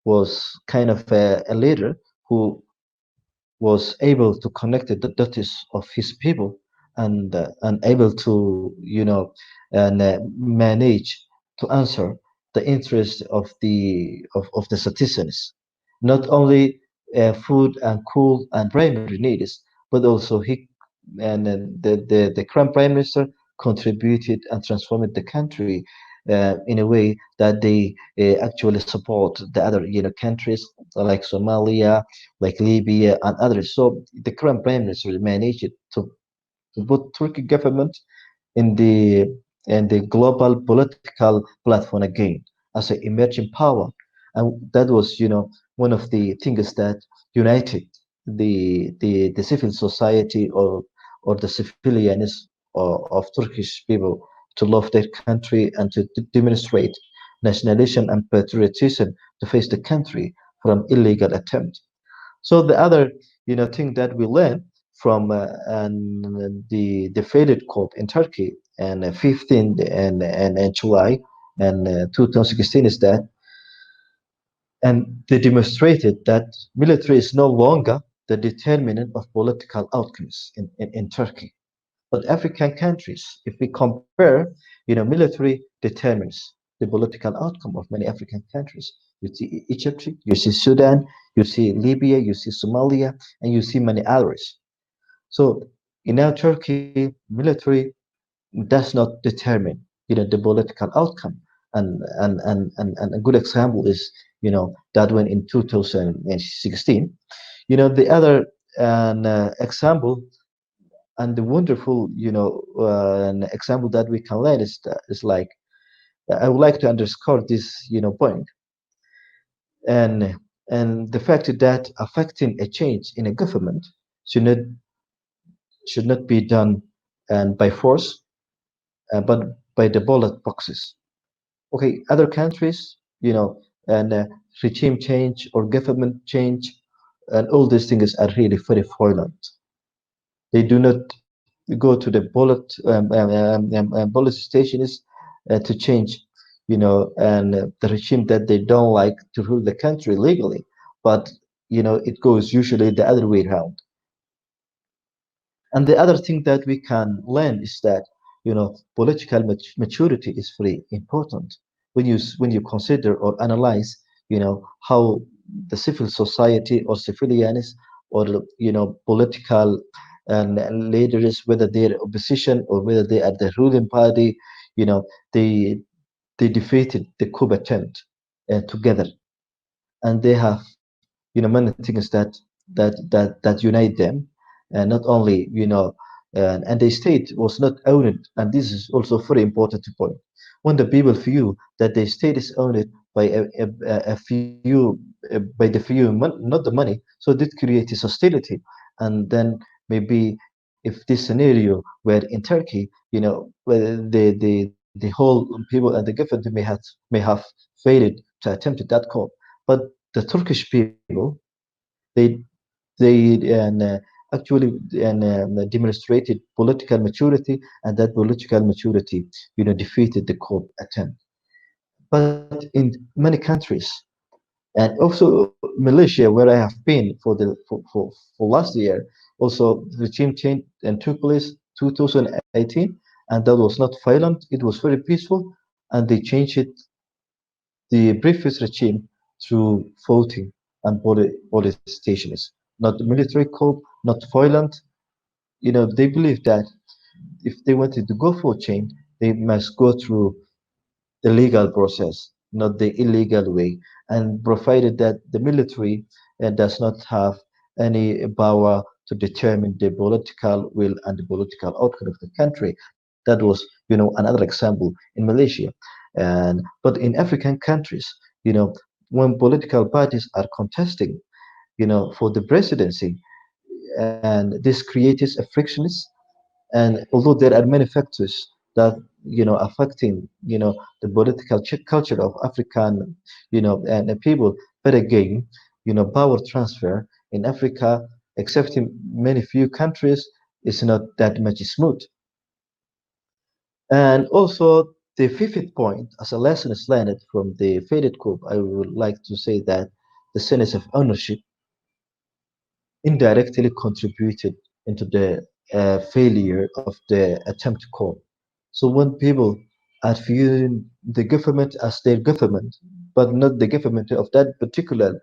was kind of a leader who was able to connect the dots of his people and able to and manage to answer the interest of the citizens, not only food and cool and primary needs, but also he and the current prime minister contributed and transformed the country in a way that they actually support the other countries like Somalia, like Libya and others. So the current prime minister managed to put Turkey government in the global political platform again as an emerging power, and that was one of the things that united the civil society or the civilians of Turkish people to love their country and to demonstrate nationalism and patriotism to face the country from illegal attempt. So the other, thing that we learned from the failed coup in Turkey and 15th and July and 2016 is that, and they demonstrated that military is no longer the determinant of political outcomes in Turkey. But African countries, if we compare, military determines the political outcome of many African countries. You see Egypt, you see Sudan, you see Libya, you see Somalia, and you see many others. So in our Turkey, military does not determine, the political outcome. And a good example is, that one in 2016. The other example and the wonderful an example that we can learn is like I would like to underscore this point, and the fact that affecting a change in a government should not should not be done by force, but by the ballot boxes. Okay, other countries, and regime change or government change and all these things are really very violent. They do not go to the police stations to change, and the regime that they don't like to rule the country legally. But it goes usually the other way around. And the other thing that we can learn is that political maturity is very important when you consider or analyze how the civil society or civilians or political and leaders, whether they're opposition or whether they are the ruling party, you know they they defeated the coup attempt together, and they have many things that unite them, and not only and the state was not owned, and this is also very important to point. When the people feel that the state is owned by a few by the few not the money, so this creates hostility. And then maybe if this scenario were in Turkey, where the whole people and the government may have failed to attempt that call. But the Turkish people, they they actually demonstrated political maturity, and that political maturity defeated the coup attempt. But in many countries, and also Malaysia, where I have been for last year, also regime change and took place 2018, and that was not violent, it was very peaceful, and they changed it, the previous regime, through voting and police stations, not military coup, not violent. They believe that if they wanted to go for change, they must go through the legal process, not the illegal way. And provided that the military does not have any power to determine the political will and the political outcome of the country. That was, another example in Malaysia. And but in African countries, when political parties are contesting, for the presidency, and this creates a frictionless. And although there are many factors that affecting the political culture of African and the people, but again, power transfer in Africa, except in many few countries, is not that much smooth. And also, the fifth point, as a lesson is learned from the faded coup, I would like to say that the sense of ownership indirectly contributed into the failure of the attempt coup. So when people are viewing the government as their government, but not the government of that particular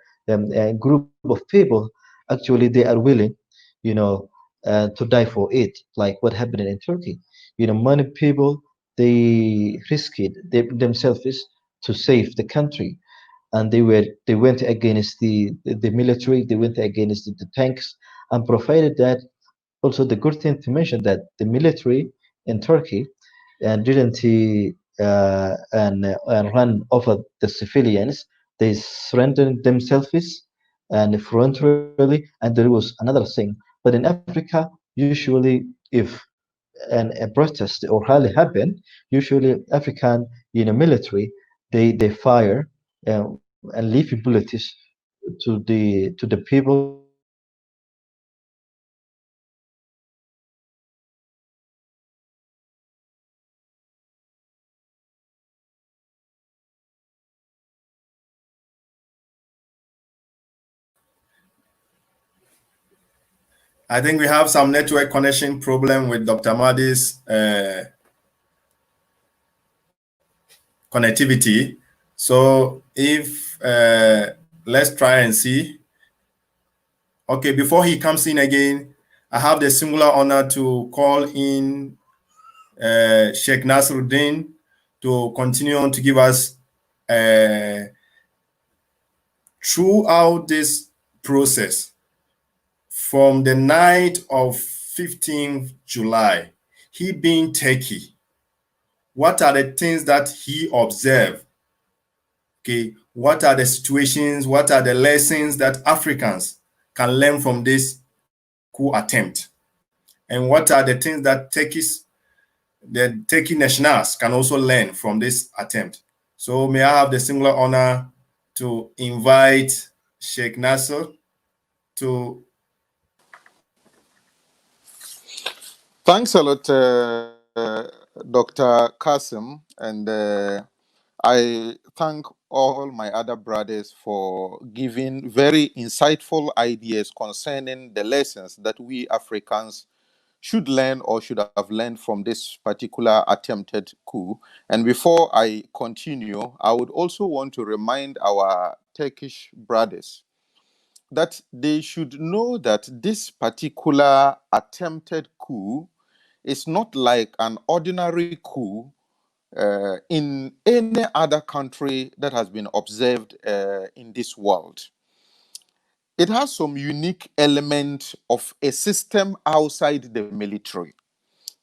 group of people, actually they are willing, to die for it, like what happened in Turkey. Many people, they risked themselves to save the country, and they went against the military, they went against the tanks, and provided that. Also, the good thing to mention that the military in Turkey didn't run over the civilians. They surrendered themselves and voluntarily. And there was another thing. But in Africa, usually, if a protest or rally happen, usually African military, they fire and leave bullets to the people and to the civilians, and then they I think we have some network connection problem with Dr. Madi's connectivity. So if let's try and see. Okay, before he comes in again, I have the singular honor to call in Sheikh Nasruddin to continue on to give us throughout this process from the night of 15th July, he being Turkey, what are the things that he observed? Okay, what are the situations, what are the lessons that Africans can learn from this coup attempt? And what are the things that the Turkey nationals can also learn from this attempt? So may I have the singular honor to invite Sheikh Nasser to. Thanks a lot, Dr. Kasim, and I thank all my other brothers for giving very insightful ideas concerning the lessons that we Africans should learn or should have learned from this particular attempted coup. And before I continue, I would also want to remind our Turkish brothers that they should know that this particular attempted coup is not like an ordinary coup in any other country that has been observed in this world. It has some unique element of a system outside the military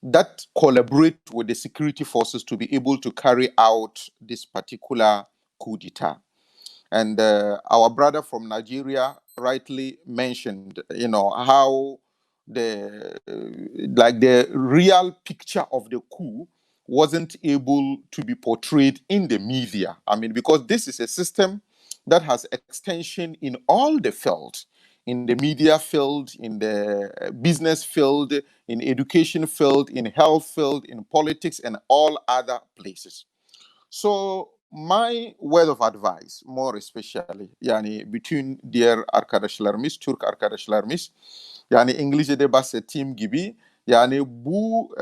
that collaborate with the security forces to be able to carry out this particular coup d'etat. And our brother from Nigeria rightly mentioned, how the real picture of the coup wasn't able to be portrayed in the media. I mean, because this is a system that has extension in all the fields, in the media field, in the business field, in education field, in health field, in politics, and all other places. So my word of advice, more especially, yani between dear arkadaşlarımız, Türk arkadaşlarımız, yani İngilizce'de bahsettiğim gibi, yani bu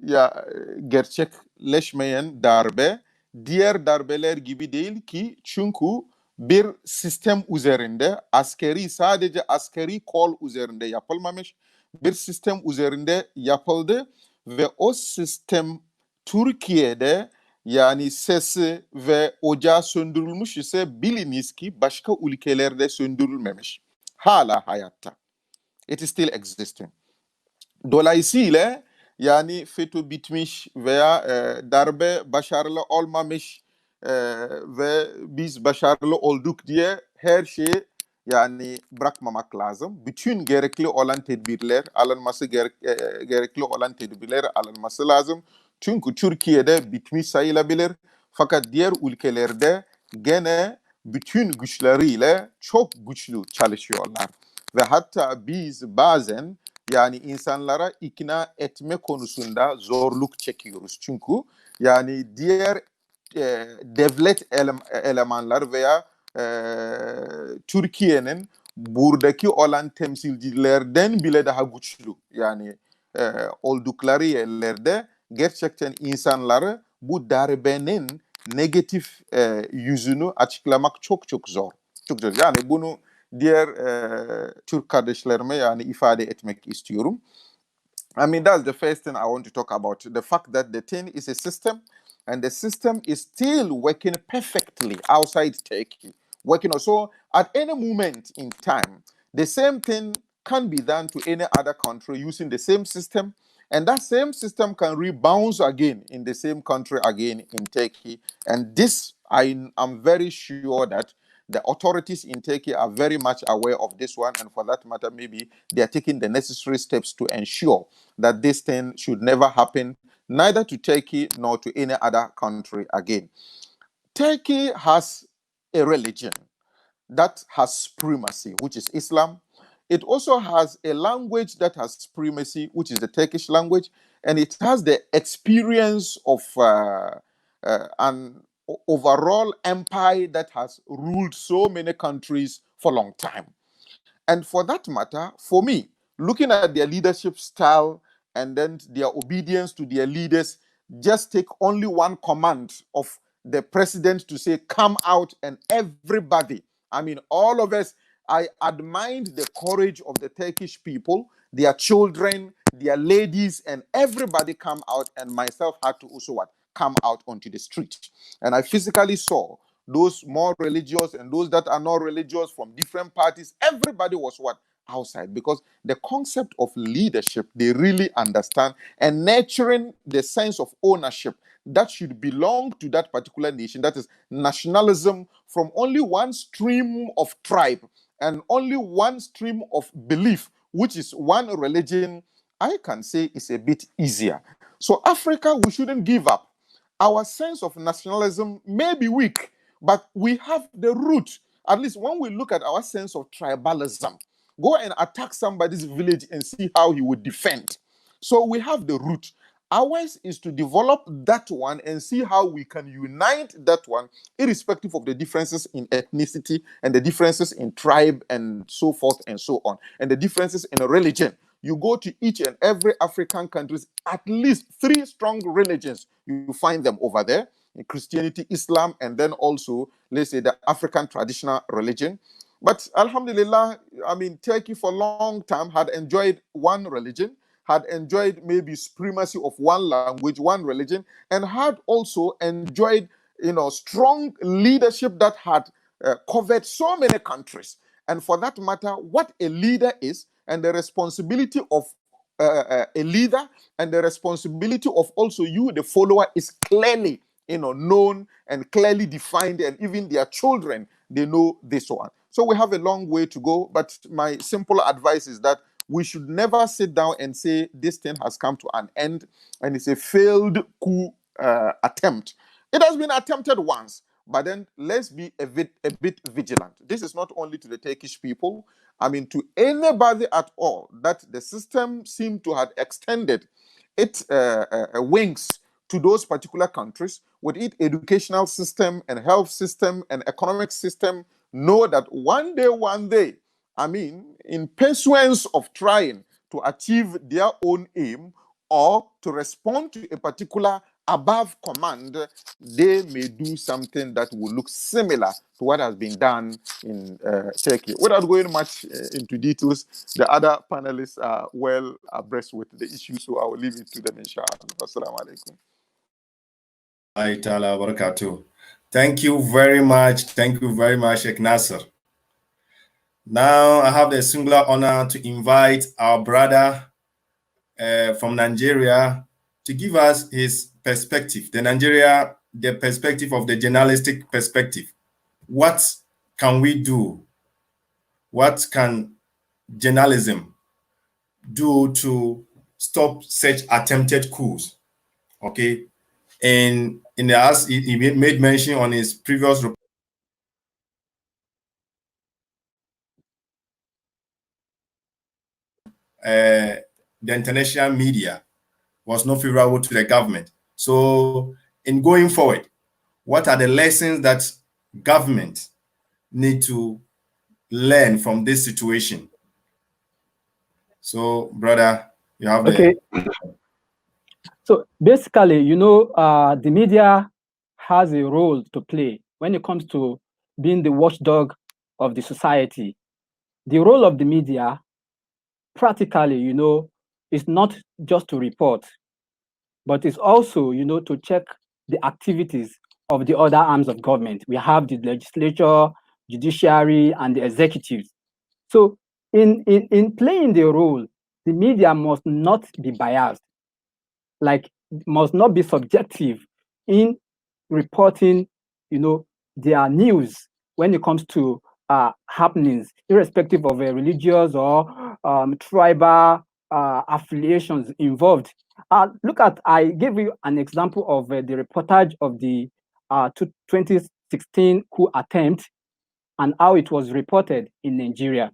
ya gerçekleşmeyen darbe diğer darbeler gibi değil ki, çünkü bir sistem üzerinde sadece askeri kol üzerinde yapılmamış bir sistem üzerinde yapıldı ve o sistem Türkiye'de yani sesi ve ocağı söndürülmüş ise biliniz ki başka ülkelerde söndürülmemiş. Hala hayatta. It is still existing. Dolayısıyla yani FETÖ bitmiş veya darbe başarılı olmamış ve biz başarılı olduk diye her şeyi yani bırakmamak lazım. Bütün gerekli olan tedbirler gerekli olan tedbirler alınması lazım. Çünkü Türkiye'de bitmiş sayılabilir. Fakat diğer ülkelerde gene bütün güçleriyle çok güçlü çalışıyorlar. Ve hatta biz bazen yani insanlara ikna etme konusunda zorluk çekiyoruz. Çünkü yani diğer devlet elemanlar veya Türkiye'nin buradaki olan temsilcilerden bile daha güçlü. Yani oldukları yerlerde gerçekten insanları bu darbenin negatif yüzünü açıklamak çok çok zor. Çok zor. Yani bunu diğer Türk kardeşlerime yani ifade etmek istiyorum. I mean, that's the first thing I want to talk about. The fact that the thing is a system, and the system is still working perfectly outside Turkey. Working also at any moment in time. The same thing can be done to any other country using the same system, and that same system can rebound again in the same country again in Turkey. And this, I am very sure that the authorities in Turkey are very much aware of this one, and for that matter, maybe they are taking the necessary steps to ensure that this thing should never happen, neither to Turkey nor to any other country again. Turkey has a religion that has supremacy, which is Islam. It also has a language that has supremacy, which is the Turkish language, and it has the experience of an overall empire that has ruled so many countries for a long time. And for that matter, for me, looking at their leadership style and then their obedience to their leaders, just take only one command of the president to say, come out, and everybody, I mean, all of us, I admired the courage of the Turkish people, their children, their ladies, and everybody come out, and myself had to also what? Come out onto the street. And I physically saw those more religious and those that are not religious from different parties. Everybody was what? Outside, because the concept of leadership they really understand, and nurturing the sense of ownership that should belong to that particular nation, that is nationalism from only one stream of tribe and only one stream of belief, which is one religion, I can say is a bit easier. So Africa, we shouldn't give up. Our sense of nationalism may be weak, but we have the root. At least when we look at our sense of tribalism, go and attack somebody's village and see how he would defend. So we have the root. Ours is to develop that one and see how we can unite that one, irrespective of the differences in ethnicity and the differences in tribe and so forth and so on, and the differences in religion. You go to each and every African countries, at least 3 strong religions, you find them over there: Christianity, Islam, and then also, let's say, the African traditional religion. But Alhamdulillah, I mean, Turkey for a long time had enjoyed one religion, had enjoyed maybe supremacy of one language, one religion, and had also enjoyed, strong leadership that had covered so many countries. And for that matter, what a leader is, and the responsibility of a leader, and the responsibility of also you, the follower, is clearly, known and clearly defined, and even their children, they know this one. So we have a long way to go, but my simple advice is that we should never sit down and say this thing has come to an end and it's a failed coup attempt. It has been attempted once, but then let's be a bit vigilant. This is not only to the Turkish people, I mean, to anybody at all, that the system seemed to have extended its wings to those particular countries with its educational system and health system and economic system. Know that one day, I mean, in pursuance of trying to achieve their own aim or to respond to a particular above command, they may do something that will look similar to what has been done in Turkey. Without going much into details, the other panelists are well abreast with the issue, so I will leave it to them, inshallah. Assalamu alaikum. Thank you very much. Thank you very much, Sheikh Nasser. Now I have the singular honor to invite our brother from Nigeria to give us his perspective, the perspective of the journalistic perspective. What can we do? What can journalism do to stop such attempted coups? Okay, and as he made mention on his previous report, the international media was not favorable to the government. So in going forward, what are the lessons that government need to learn from this situation? So, brother, you have okay. So basically, the media has a role to play when it comes to being the watchdog of the society. The role of the media, practically, is not just to report, but it's also, to check the activities of the other arms of government. We have the legislature, judiciary, and the executives. So in playing the role, the media must not be biased, must not be subjective in reporting, their news when it comes to happenings, irrespective of religious or tribal affiliations involved. I gave you an example of the reportage of the 2016 coup attempt and how it was reported in Nigeria.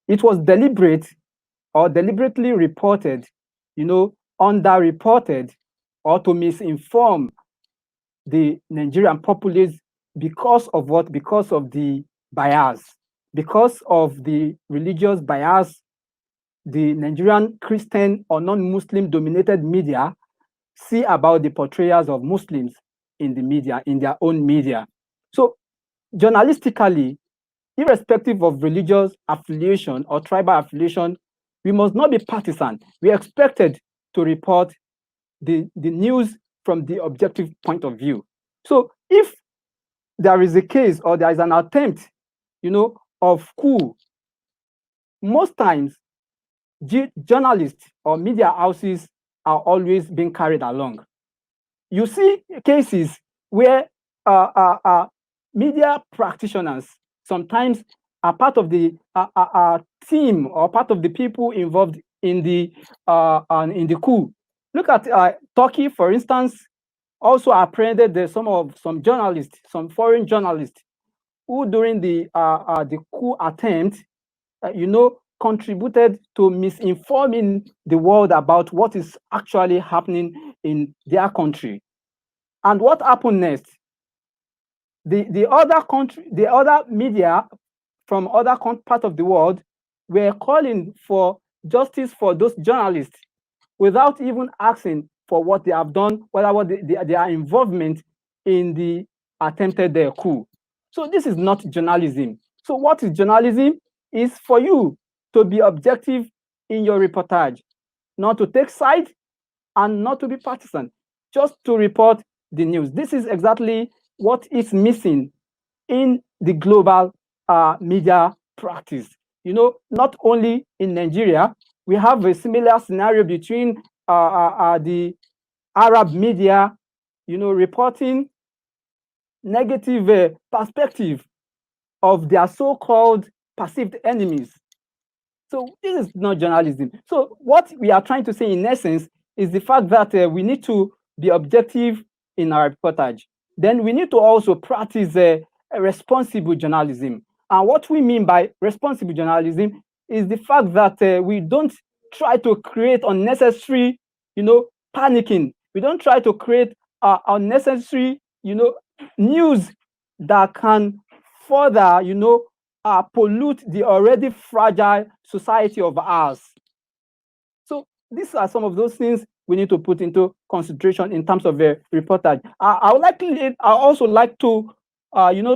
It was deliberately reported, underreported, or to misinform the Nigerian populace because of what? Because of the bias, because of the religious bias. The Nigerian Christian or non-Muslim dominated media see about the portrayals of Muslims in the media, in their own media. So journalistically, irrespective of religious affiliation or tribal affiliation, we must not be partisan. We are expected to report the news from the objective point of view. So if there is a case or there is an attempt, of coup, most times journalists or media houses are always being carried along. You see cases where media practitioners sometimes are part of the team or part of the people involved in the coup. Look at Turkey, for instance, also apprehended some journalists, some foreign journalists, who during the coup attempt, contributed to misinforming the world about what is actually happening in their country. And what happened next? The other media from other part of the world were calling for justice for those journalists without even asking for what they have done, whether their involvement in the attempted coup. So this is not journalism. So what is journalism? Is for you to be objective in your reportage, not to take sides and not to be partisan, just to report the news. This is exactly what is missing in the global media practice. Not only in Nigeria, we have a similar scenario between the Arab media, reporting negative perspective of their so-called perceived enemies. So this is not journalism. So what we are trying to say in essence is the fact that we need to be objective in our reportage. Then we need to also practice a responsible journalism. And what we mean by responsible journalism is the fact that we don't try to create unnecessary, panicking. We don't try to create unnecessary, news that can further, pollute the already fragile society of ours. So these are some of those things we need to put into consideration in terms of a reportage. I also like to,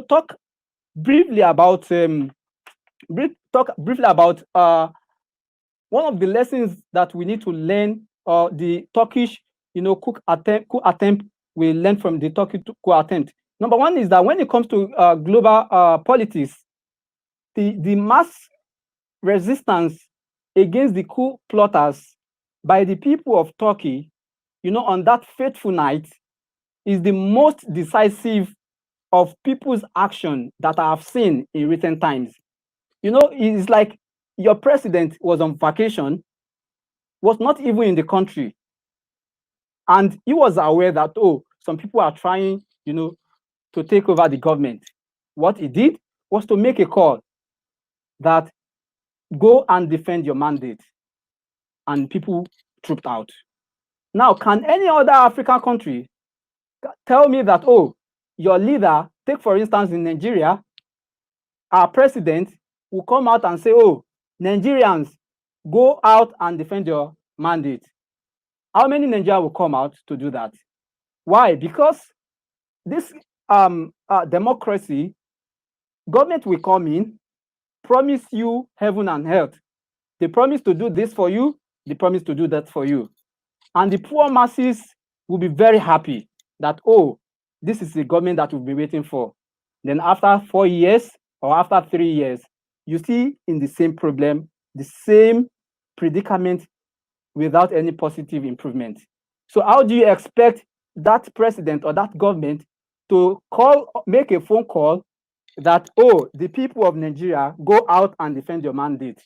talk briefly about one of the lessons that we need to learn, the Turkish, coup attempt we learn from the Turkish coup attempt. Number one is that when it comes to global politics, the mass resistance against the coup plotters by the people of Turkey, on that fateful night, is the most decisive of people's action that I have seen in recent times. It's like your president was on vacation, was not even in the country, and he was aware that, some people are trying, to take over the government. What he did was to make a call that go and defend your mandate, and people trooped out. Now, can any other African country tell me that, your leader, take for instance in Nigeria, our president will come out and say, Nigerians, go out and defend your mandate? How many Nigerians will come out to do that? Why? Because this democracy, government will come in, promise you heaven and earth. They promise to do this for you, they promise to do that for you. And the poor masses will be very happy that, this is the government that we've been waiting for. Then after 4 years or after 3 years, you see in the same problem, the same predicament without any positive improvement. So how do you expect that president or that government to make a phone call that, the people of Nigeria, go out and defend your mandate?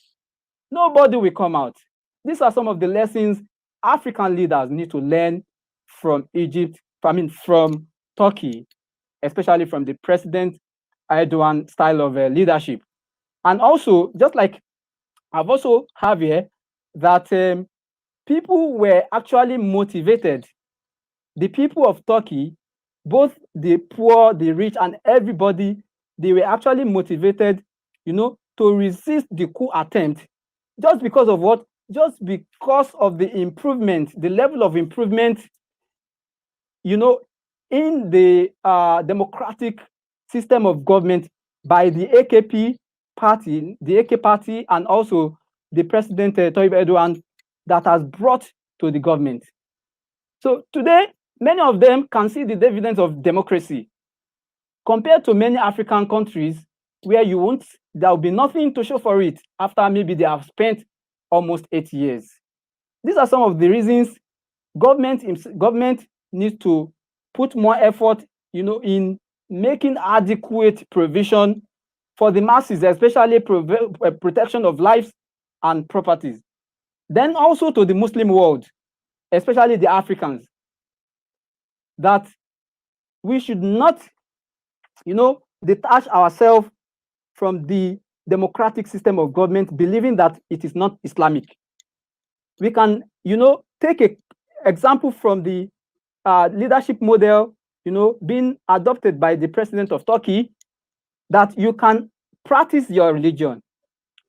Nobody will come out. These are some of the lessons African leaders need to learn from from Turkey, especially from the President Erdogan style of leadership. And also, just like I've also have here, that people were actually motivated. The people of Turkey, both the poor, the rich, and everybody, they were actually motivated, to resist the coup attempt. Just because of what? Just because of the improvement, the level of improvement, in the democratic system of government by the AKP party, and also the President Tayyip Erdogan, that has brought to the government. So today, many of them can see the dividends of democracy compared to many African countries where there will be nothing to show for it after maybe they have spent almost 8 years. These are some of the reasons government needs to put more effort, in making adequate provision for the masses, especially protection of lives and properties. Then also to the Muslim world, especially the Africans, that we should not, detach ourselves from the democratic system of government, believing that it is not Islamic. We can, take an example from the leadership model, being adopted by the president of Turkey, that you can practice your religion,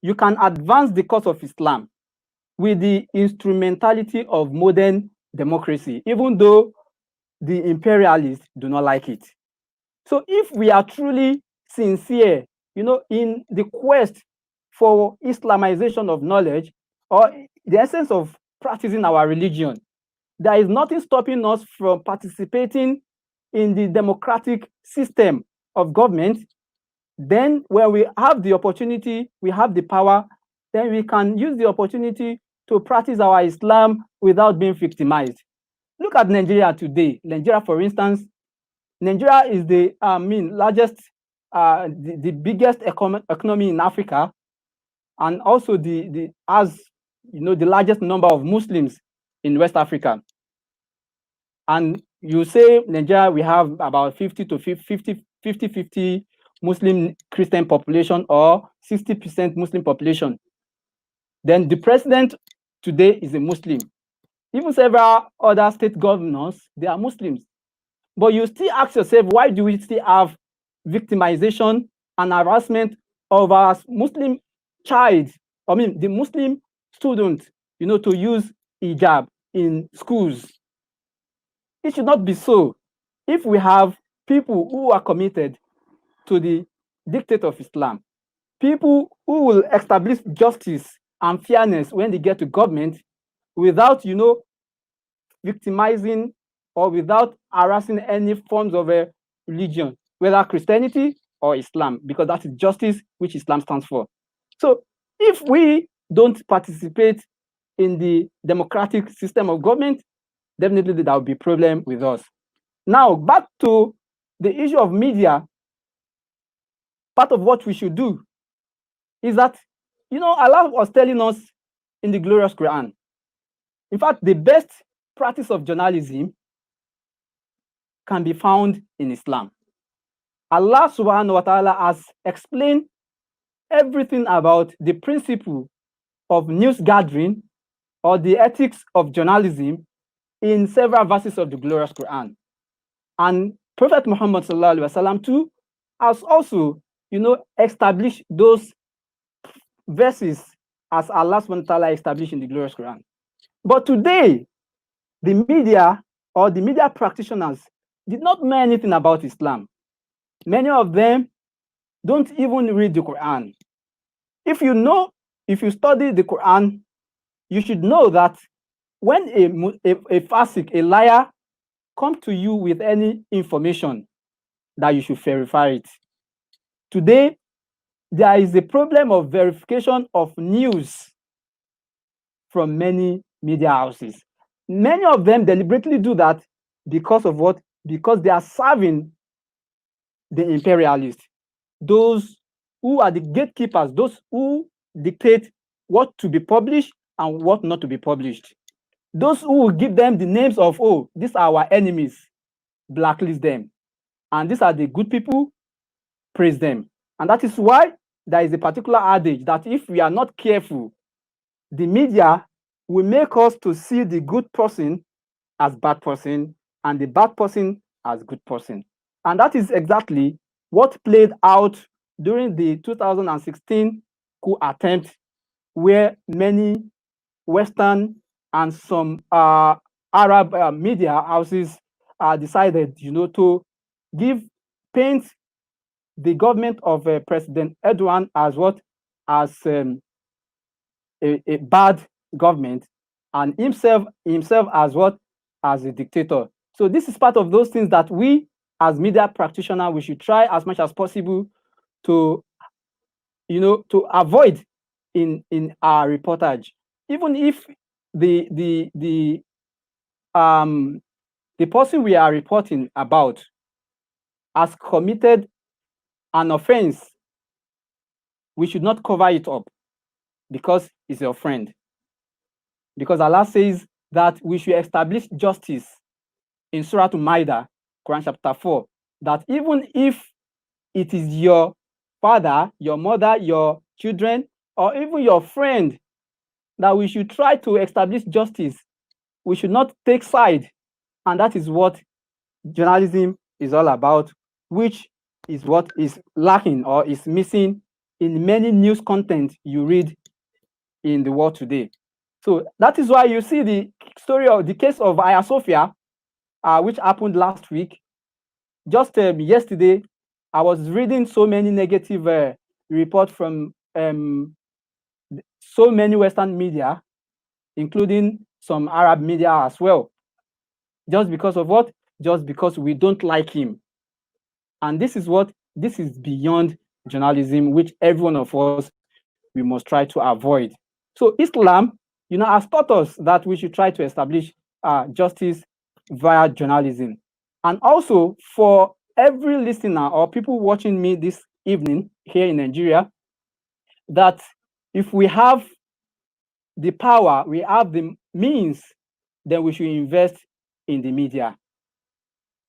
you can advance the cause of Islam with the instrumentality of modern democracy, even though the imperialists do not like it. So if we are truly sincere, in the quest for Islamization of knowledge, or the essence of practicing our religion, there is nothing stopping us from participating in the democratic system of government. Then when we have the opportunity, we have the power, then we can use the opportunity to practice our Islam without being victimized. Look at Nigeria today. Nigeria, for instance, Nigeria is the largest, the biggest economy in Africa, and also has the largest number of Muslims in West Africa. And you say Nigeria, we have about 50 Muslim Christian population, or 60% Muslim population. Then the president today is a Muslim. Even several other state governors, they are Muslims. But you still ask yourself, why do we still have victimization and harassment of our Muslim child, the Muslim student, to use hijab in schools? It should not be so. If we have people who are committed to the dictate of Islam, people who will establish justice and fairness when they get to government, without, victimizing or without harassing any forms of a religion, whether Christianity or Islam, because that is justice which Islam stands for. So if we don't participate in the democratic system of government, definitely there will be a problem with us. Now, back to the issue of media. Part of what we should do is that, Allah was telling us in the glorious Quran. In fact, the best practice of journalism can be found in Islam. Allah subhanahu wa ta'ala has explained everything about the principle of news gathering or the ethics of journalism in several verses of the glorious Quran. And Prophet Muhammad sallallahu alaihi wasallam too has also, established those verses as Allah subhanahu wa ta'ala established in the glorious Quran. But today, the media or the media practitioners did not know anything about Islam. Many of them don't even read the Quran. If you study the Quran, you should know that when a fasik, a liar, comes to you with any information, that you should verify it. Today, there is a problem of verification of news from many media houses. Many of them deliberately do that because of what? Because they are serving the imperialists, those who are the gatekeepers, those who dictate what to be published and what not to be published. Those who will give them the names of, oh, these are our enemies, blacklist them. And these are the good people, praise them. And that is why there is a particular adage that if we are not careful, the media will make us to see the good person as bad person and the bad person as good person. And that is exactly what played out during the 2016 coup attempt, where many Western and some Arab media houses decided, to paint the government of President Erdogan as a bad government, and himself as a dictator. So this is part of those things that we, as media practitioners, we should try as much as possible to avoid in our reportage. Even if the person we are reporting about has committed an offense, we should not cover it up because he's your friend. Because Allah says that we should establish justice in Surah Al-Ma'idah, Quran chapter 4, that even if it is your father, your mother, your children, or even your friend, that we should try to establish justice. We should not take side. And that is what journalism is all about, which is what is lacking or is missing in many news content you read in the world today. So that is why you see the story of the case of Hagia Sophia, which happened last week. Just yesterday, I was reading so many negative reports from so many Western media, including some Arab media as well. Just because of what? Just because we don't like him. And this is beyond journalism, which every one of us, we must try to avoid. So Islam, has taught us that we should try to establish justice via journalism. And also for every listener or people watching me this evening here in Nigeria, that if we have the power, we have the means, then we should invest in the media.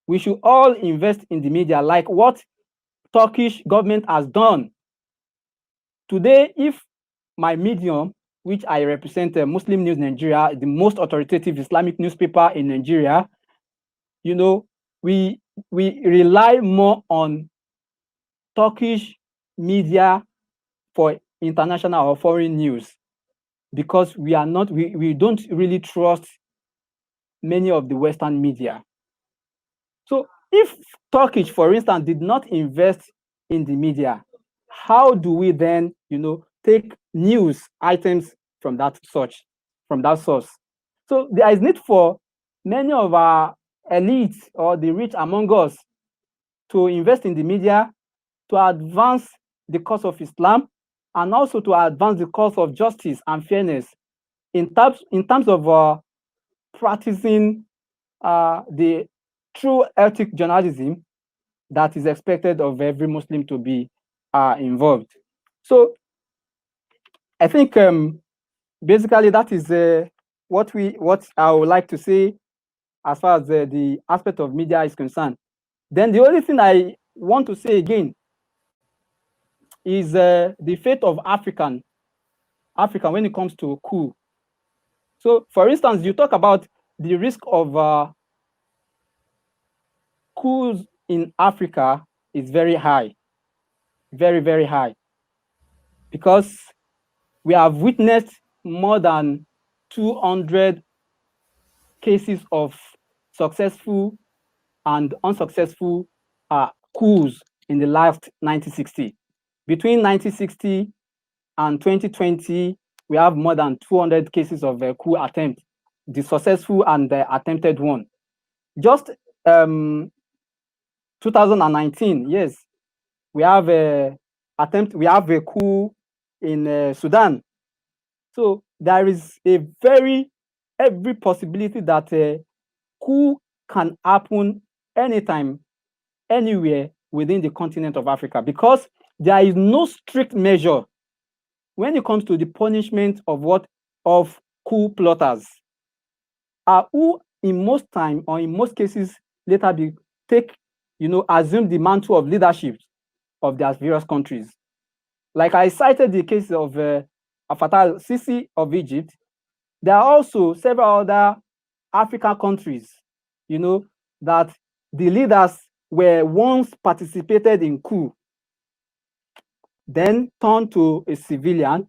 We should all invest in the media, like what Turkish government has done. Today, if my medium, which I represent, Muslim News Nigeria, the most authoritative Islamic newspaper in Nigeria, we rely more on Turkish media for international or foreign news, because we don't really trust many of the Western media. So if Turkish, for instance, did not invest in the media, how do we then, take news items from that source? So there is need for many of our elites or the rich among us to invest in the media, to advance the cause of Islam, and also to advance the cause of justice and fairness in terms of practicing the true ethic journalism that is expected of every Muslim to be involved. So I think basically that is what I would like to say as far as the aspect of media is concerned. Then the only thing I want to say again is the fate of Africa when it comes to coup. So for instance, you talk about the risk of coups in Africa is very high, very, very high, because we have witnessed more than 200 cases of successful and unsuccessful coups in the last 1960. Between 1960 and 2020, we have more than 200 cases of coup attempt, the successful and the attempted one. Just 2019, yes, we have a coup in Sudan. So there is every possibility that a coup can happen anytime, anywhere within the continent of Africa, because there is no strict measure when it comes to the punishment of coup plotters, who in most time or in most cases later assume the mantle of leadership of their various countries. Like I cited the case of Fattah al-Sisi of Egypt. There are also several other African countries, that the leaders were once participated in coup, then turned to a civilian,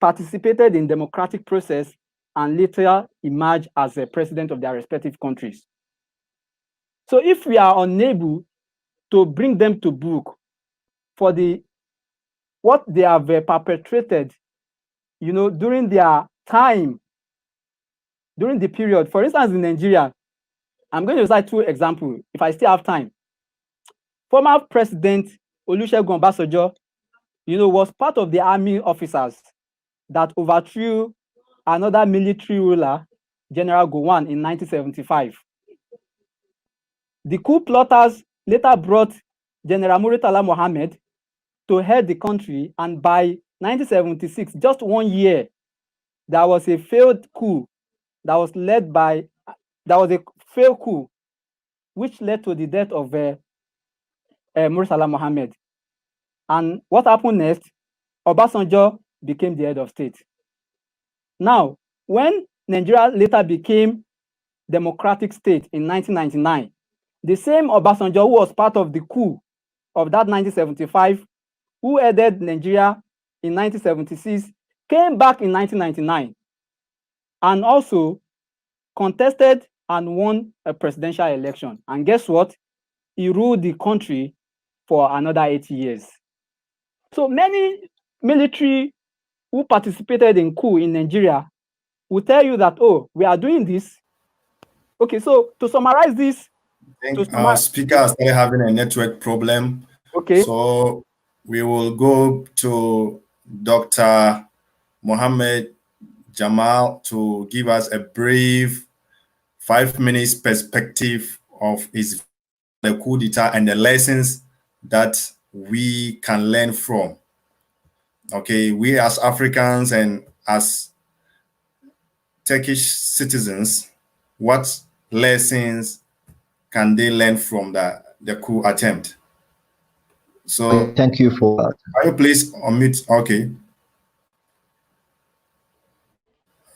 participated in democratic process, and later emerged as a president of their respective countries. So if we are unable to bring them to book for what they have perpetrated, during their time, during the period, for instance, in Nigeria, I'm going to cite two examples if I still have time. Former President Olusegun Obasanjo, was part of the army officers that overthrew another military ruler, General Gowon, in 1975. The coup plotters later brought General Murtala Mohammed to head the country, and by 1976, just 1 year, there was a failed coup which led to the death of Murtala Mohammed. And what happened next? Obasanjo became the head of state. Now, when Nigeria later became democratic state in 1999, the same Obasanjo who was part of the coup of that 1975, who headed Nigeria in 1976, came back in 1999 and also contested and won a presidential election. And guess what? He ruled the country for another 8 years. So many military who participated in coup in Nigeria will tell you that, oh, we are doing this. Okay, so to summarize this, I think our speaker started having a network problem. Okay. So we will go to Dr. Mohammed Jamal to give us a brief 5 minutes perspective of his the coup d'etat and the lessons that we can learn from. Okay, we as Africans and as Turkish citizens, what lessons can they learn from the coup attempt? So thank you for that. Can you please unmute? Okay.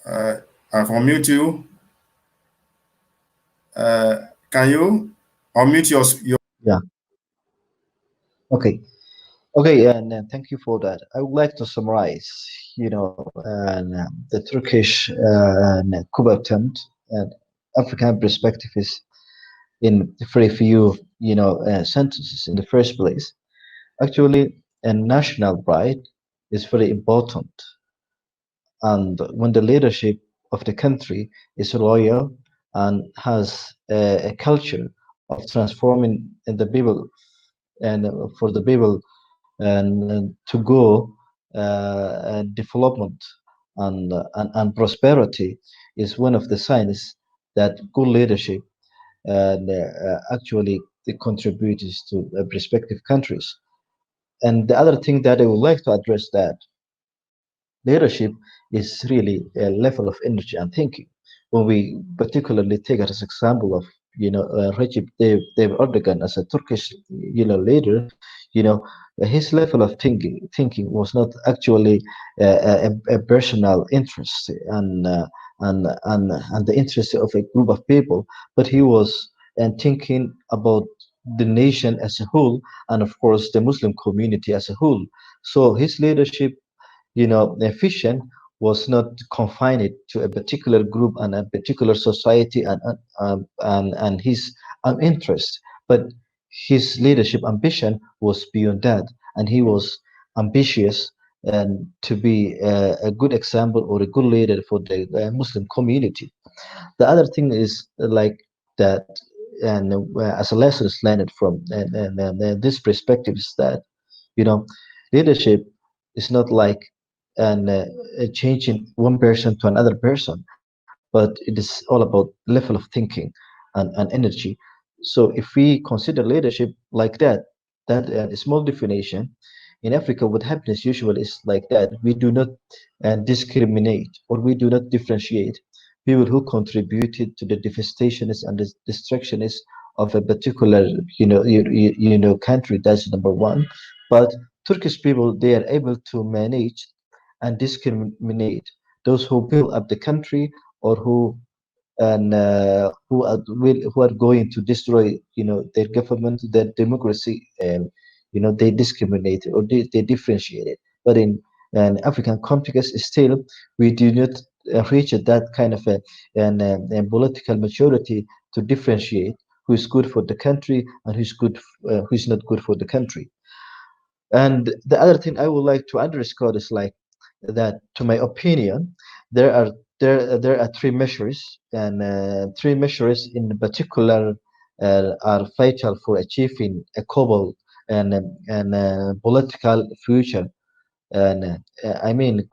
I've unmute you. Can you unmute your Yeah. Okay, and thank you for that. I would like to summarize, the Turkish coup attempt and African perspective is in very few, sentences. In the first place, actually, a national pride is very important, and when the leadership of the country is loyal and has a culture of transforming in the people and for the people and to go development and prosperity is one of the signs that good leadership and actually it contributes to respective countries. And the other thing that I would like to address that leadership is really a level of energy and thinking. When we particularly take as example of Recep Tayyip Erdogan as a Turkish leader, his level of thinking was not actually a personal interest and the interest of a group of people, but he was thinking about the nation as a whole and of course the Muslim community as a whole. So his leadership the vision was not confined to a particular group and a particular society and his interest, but his leadership ambition was beyond that, and he was ambitious and to be a good example or a good leader for the Muslim community. The other thing is like that, and as a lesson is learned from and this perspective is that leadership is not like changing one person to another person, but it is all about level of thinking and energy. So if we consider leadership like that, that small definition in Africa, what happens usually is like that. We do not discriminate or we do not differentiate people who contributed to the devastations and the destructions of a particular, country. That's number one. But Turkish people, they are able to manage and discriminate those who build up the country or who are going to destroy their government, their democracy, and they discriminate or they differentiate it. But in an African context, still we do not reach that kind of a political maturity to differentiate who is good for the country and who is not good for the country. And the other thing I would like to underscore is like that, to my opinion, there are there are three measures, and three measures in particular are vital for achieving a global and political future. And I mean,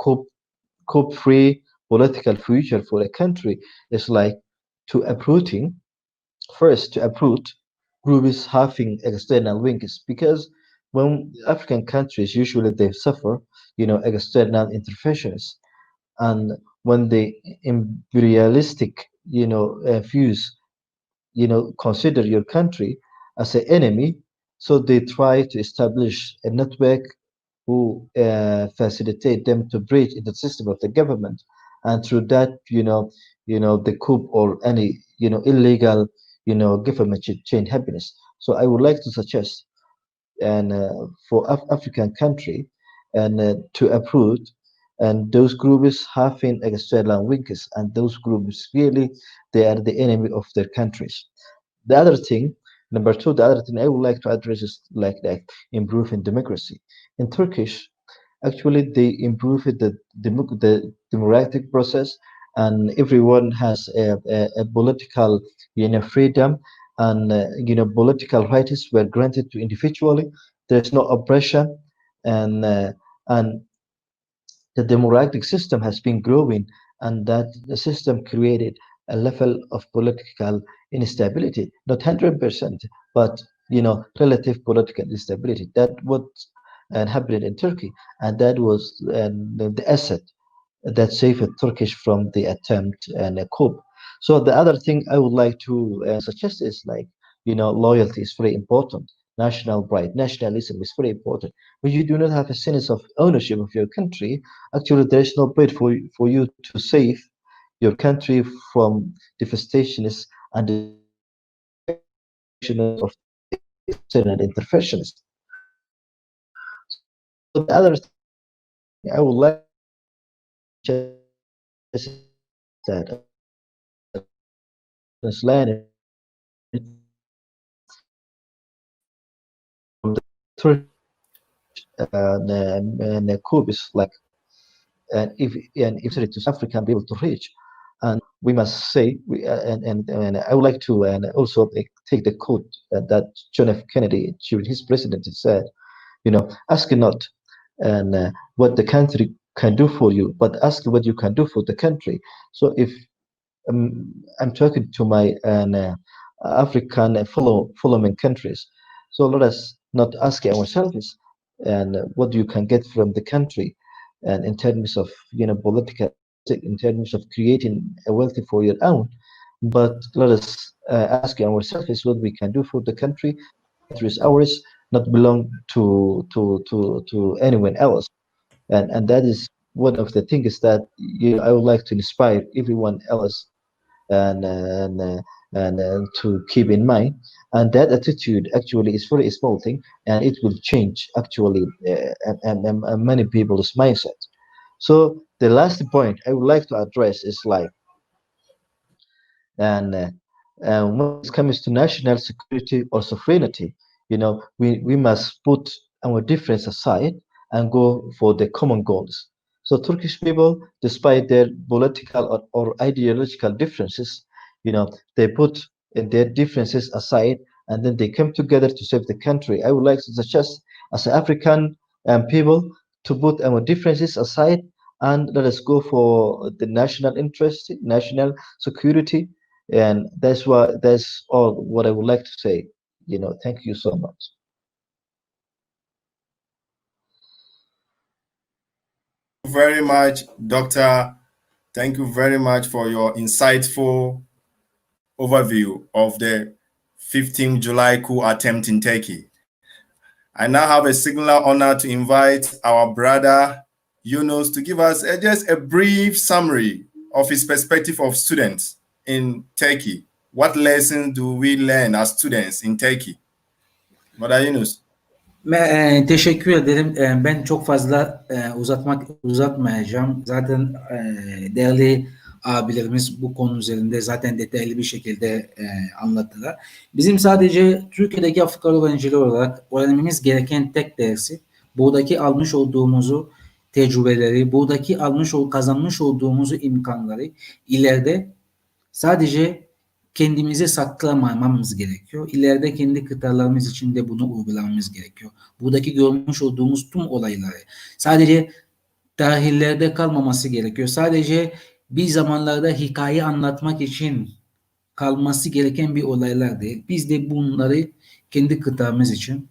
cope-free political future for a country is like to uprooting first to uproot groups having external links, because when African countries usually they suffer external interventions, and when the imperialistic views consider your country as an enemy, so they try to establish a network who facilitate them to breach into the system of the government, and through that, the coup or any illegal government change happiness. So I would like to suggest and for African country and to approve, and those groups having external weakness, and those groups really they are the enemy of their countries. The other thing, number two, the other thing I would like to address is like that improving democracy. In Turkish, actually they improved the democratic process, and everyone has a political freedom, and political rights were granted to individually. There's no oppression, and the democratic system has been growing, and that the system created a level of political instability, not 100%, but relative political instability. That what and happened in Turkey, and that was the asset that saved Turkish from the attempt and a coup. So the other thing I would like to suggest is like loyalty is very important. National pride, nationalism is very important. When you do not have a sense of ownership of your country, actually there is no way for you to save your country from devastations and of external interventions. So the other thing I would like to suggest is that Iceland from the Turkish and Coup is like if to African be able to reach, and we must say and I would like to and also take the quote that John F. Kennedy during his presidency said, ask not and what the country can do for you, but ask what you can do for the country. So if I'm talking to my African following countries. So let us not ask ourselves and what you can get from the country, and in terms of political, in terms of creating a wealthy for your own, but let us ask ourselves what we can do for the country. Country is ours, not belong to anyone else, and that is one of the things that I would like to inspire everyone else and to keep in mind, and that attitude actually is very small thing, and it will change actually many people's mindset. So the last point I would like to address is like, and when it comes to national security or sovereignty, we must put our difference aside and go for the common goals. So Turkish people, despite their political or ideological differences, they put their differences aside, and then they come together to save the country. I would like to suggest, as African people, to put our differences aside and let us go for the national interest, national security, and that's all what I would like to say. Thank you so much. Very much, Doctor. Thank you very much for your insightful overview of the 15th July coup attempt in Turkey. I now have a singular honor to invite our brother Yunus to give us just a brief summary of his perspective of students in Turkey. What lessons do we learn as students in Turkey? Brother Yunus. Teşekkür ederim. Ben çok fazla uzatmayacağım. Zaten değerli abilerimiz bu konu üzerinde zaten detaylı bir şekilde anlattılar. Bizim sadece Türkiye'deki Afrikalı öğrenciler olarak öğrenmemiz gereken tek dersi buradaki almış olduğumuzu tecrübeleri, buradaki kazanmış olduğumuzu imkanları ileride sadece kendimize saklamamamız gerekiyor. İleride kendi kıtalarımız için de bunu uygulamamız gerekiyor. Buradaki görmüş olduğumuz tüm olayları sadece tarihlerde kalmaması gerekiyor. Sadece bir zamanlarda hikaye anlatmak için kalması gereken bir olaylar değil. Biz de bunları kendi kıtamız için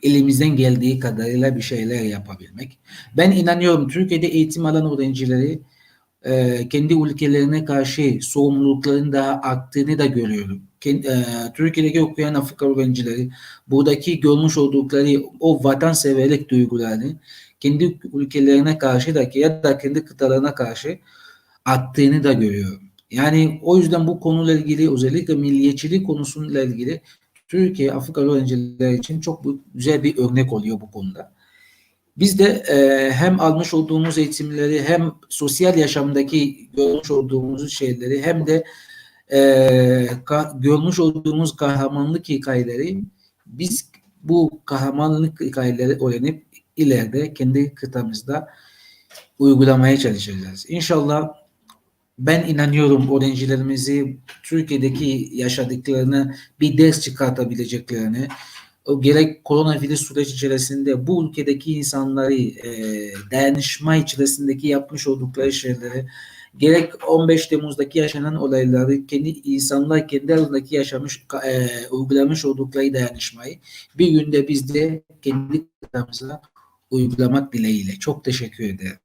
elimizden geldiği kadarıyla bir şeyler yapabilmek. Ben inanıyorum Türkiye'de eğitim alan öğrencileri kendi ülkelerine karşı sorumlulukların daha arttığını da görüyorum. Türkiye'deki okuyan Afrika öğrencileri buradaki görmüş oldukları o vatanseverlik duygularını kendi ülkelerine karşı da ya da kendi kıtalarına karşı attığını da görüyorum. Yani o yüzden bu konuyla ilgili, özellikle milliyetçilik konusuyla ilgili Türkiye Afrikalı öğrenciler için çok güzel bir örnek oluyor bu konuda. Biz de hem almış olduğumuz eğitimleri, hem sosyal yaşamdaki görmüş olduğumuz şeyleri, hem de görmüş olduğumuz kahramanlık hikayeleri, biz bu kahramanlık hikayeleri öğrenip ileride kendi kıtamızda uygulamaya çalışacağız. İnşallah ben inanıyorum öğrencilerimizi Türkiye'deki yaşadıklarını bir ders çıkartabileceklerini, gerek koronavirüs süreci içerisinde bu ülkedeki insanları dayanışma içerisindeki yapmış oldukları şeyleri, gerek 15 Temmuz'daki yaşanan olayları, kendi insanlar kendi arasındaki yaşamış, uygulamış oldukları dayanışmayı bir günde biz de kendi kıtamıza uygulamak dileğiyle. Çok teşekkür ederim.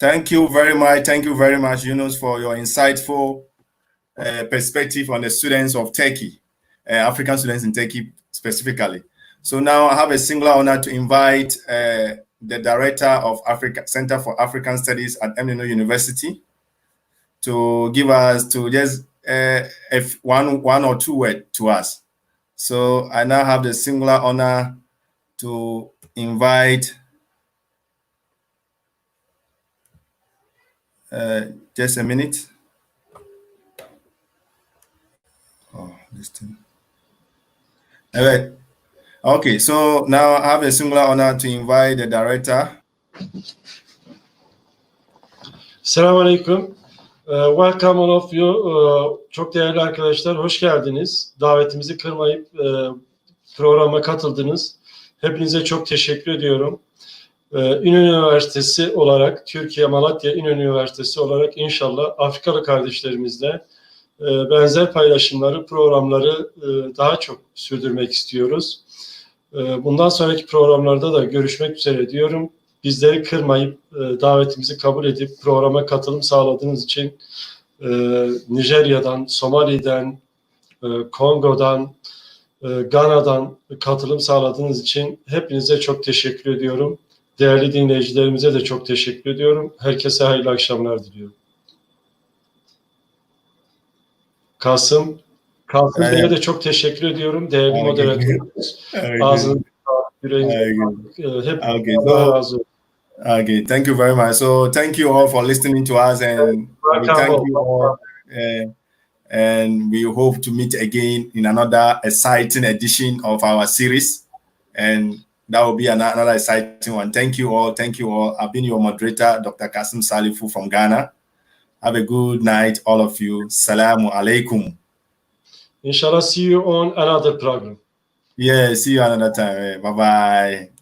Thank you very much. Thank you very much, Yunus, for your insightful perspective on the students of Turkey, African students in Turkey specifically. So now I have a singular honor to invite the director of Center for African Studies at İnönü University to give us, to just one or two words to us. So I now have the singular honor to invite just a minute. Oh, this thing. Evet. Okay, so now I have a singular honor to invite the director. Selamünaleyküm. Welcome all of you. Çok değerli arkadaşlar, hoş geldiniz. Davetimizi kırmayıp programa katıldınız. Hepinize çok teşekkür ediyorum. İnönü Üniversitesi olarak, Türkiye Malatya İnönü Üniversitesi olarak inşallah Afrikalı kardeşlerimizle benzer paylaşımları, programları daha çok sürdürmek istiyoruz. Bundan sonraki programlarda da görüşmek üzere diyorum. Bizleri kırmayıp davetimizi kabul edip programa katılım sağladığınız için Nijerya'dan, Somali'den, Kongo'dan, Gana'dan katılım sağladığınız için hepinize çok teşekkür ediyorum. Değerli dinleyicilerimize de çok teşekkür ediyorum. Herkese hayırlı akşamlar diliyorum. Kasım Bey'e de çok teşekkür ediyorum. Değerli moderatörümüz. Ağzınıza yüreğinize hep Allah razı olsun. Okay, thank you very much. So thank you all for listening to us, and we thank you all, and we hope to meet again in another exciting edition of our series, and that will be another exciting one. Thank you all. Thank you all. I've been your moderator, Dr. Kasim Salifu from Ghana. Have a good night, all of you. Salamu alaikum. Inshallah, see you on another program. Yeah, see you another time. Bye-bye.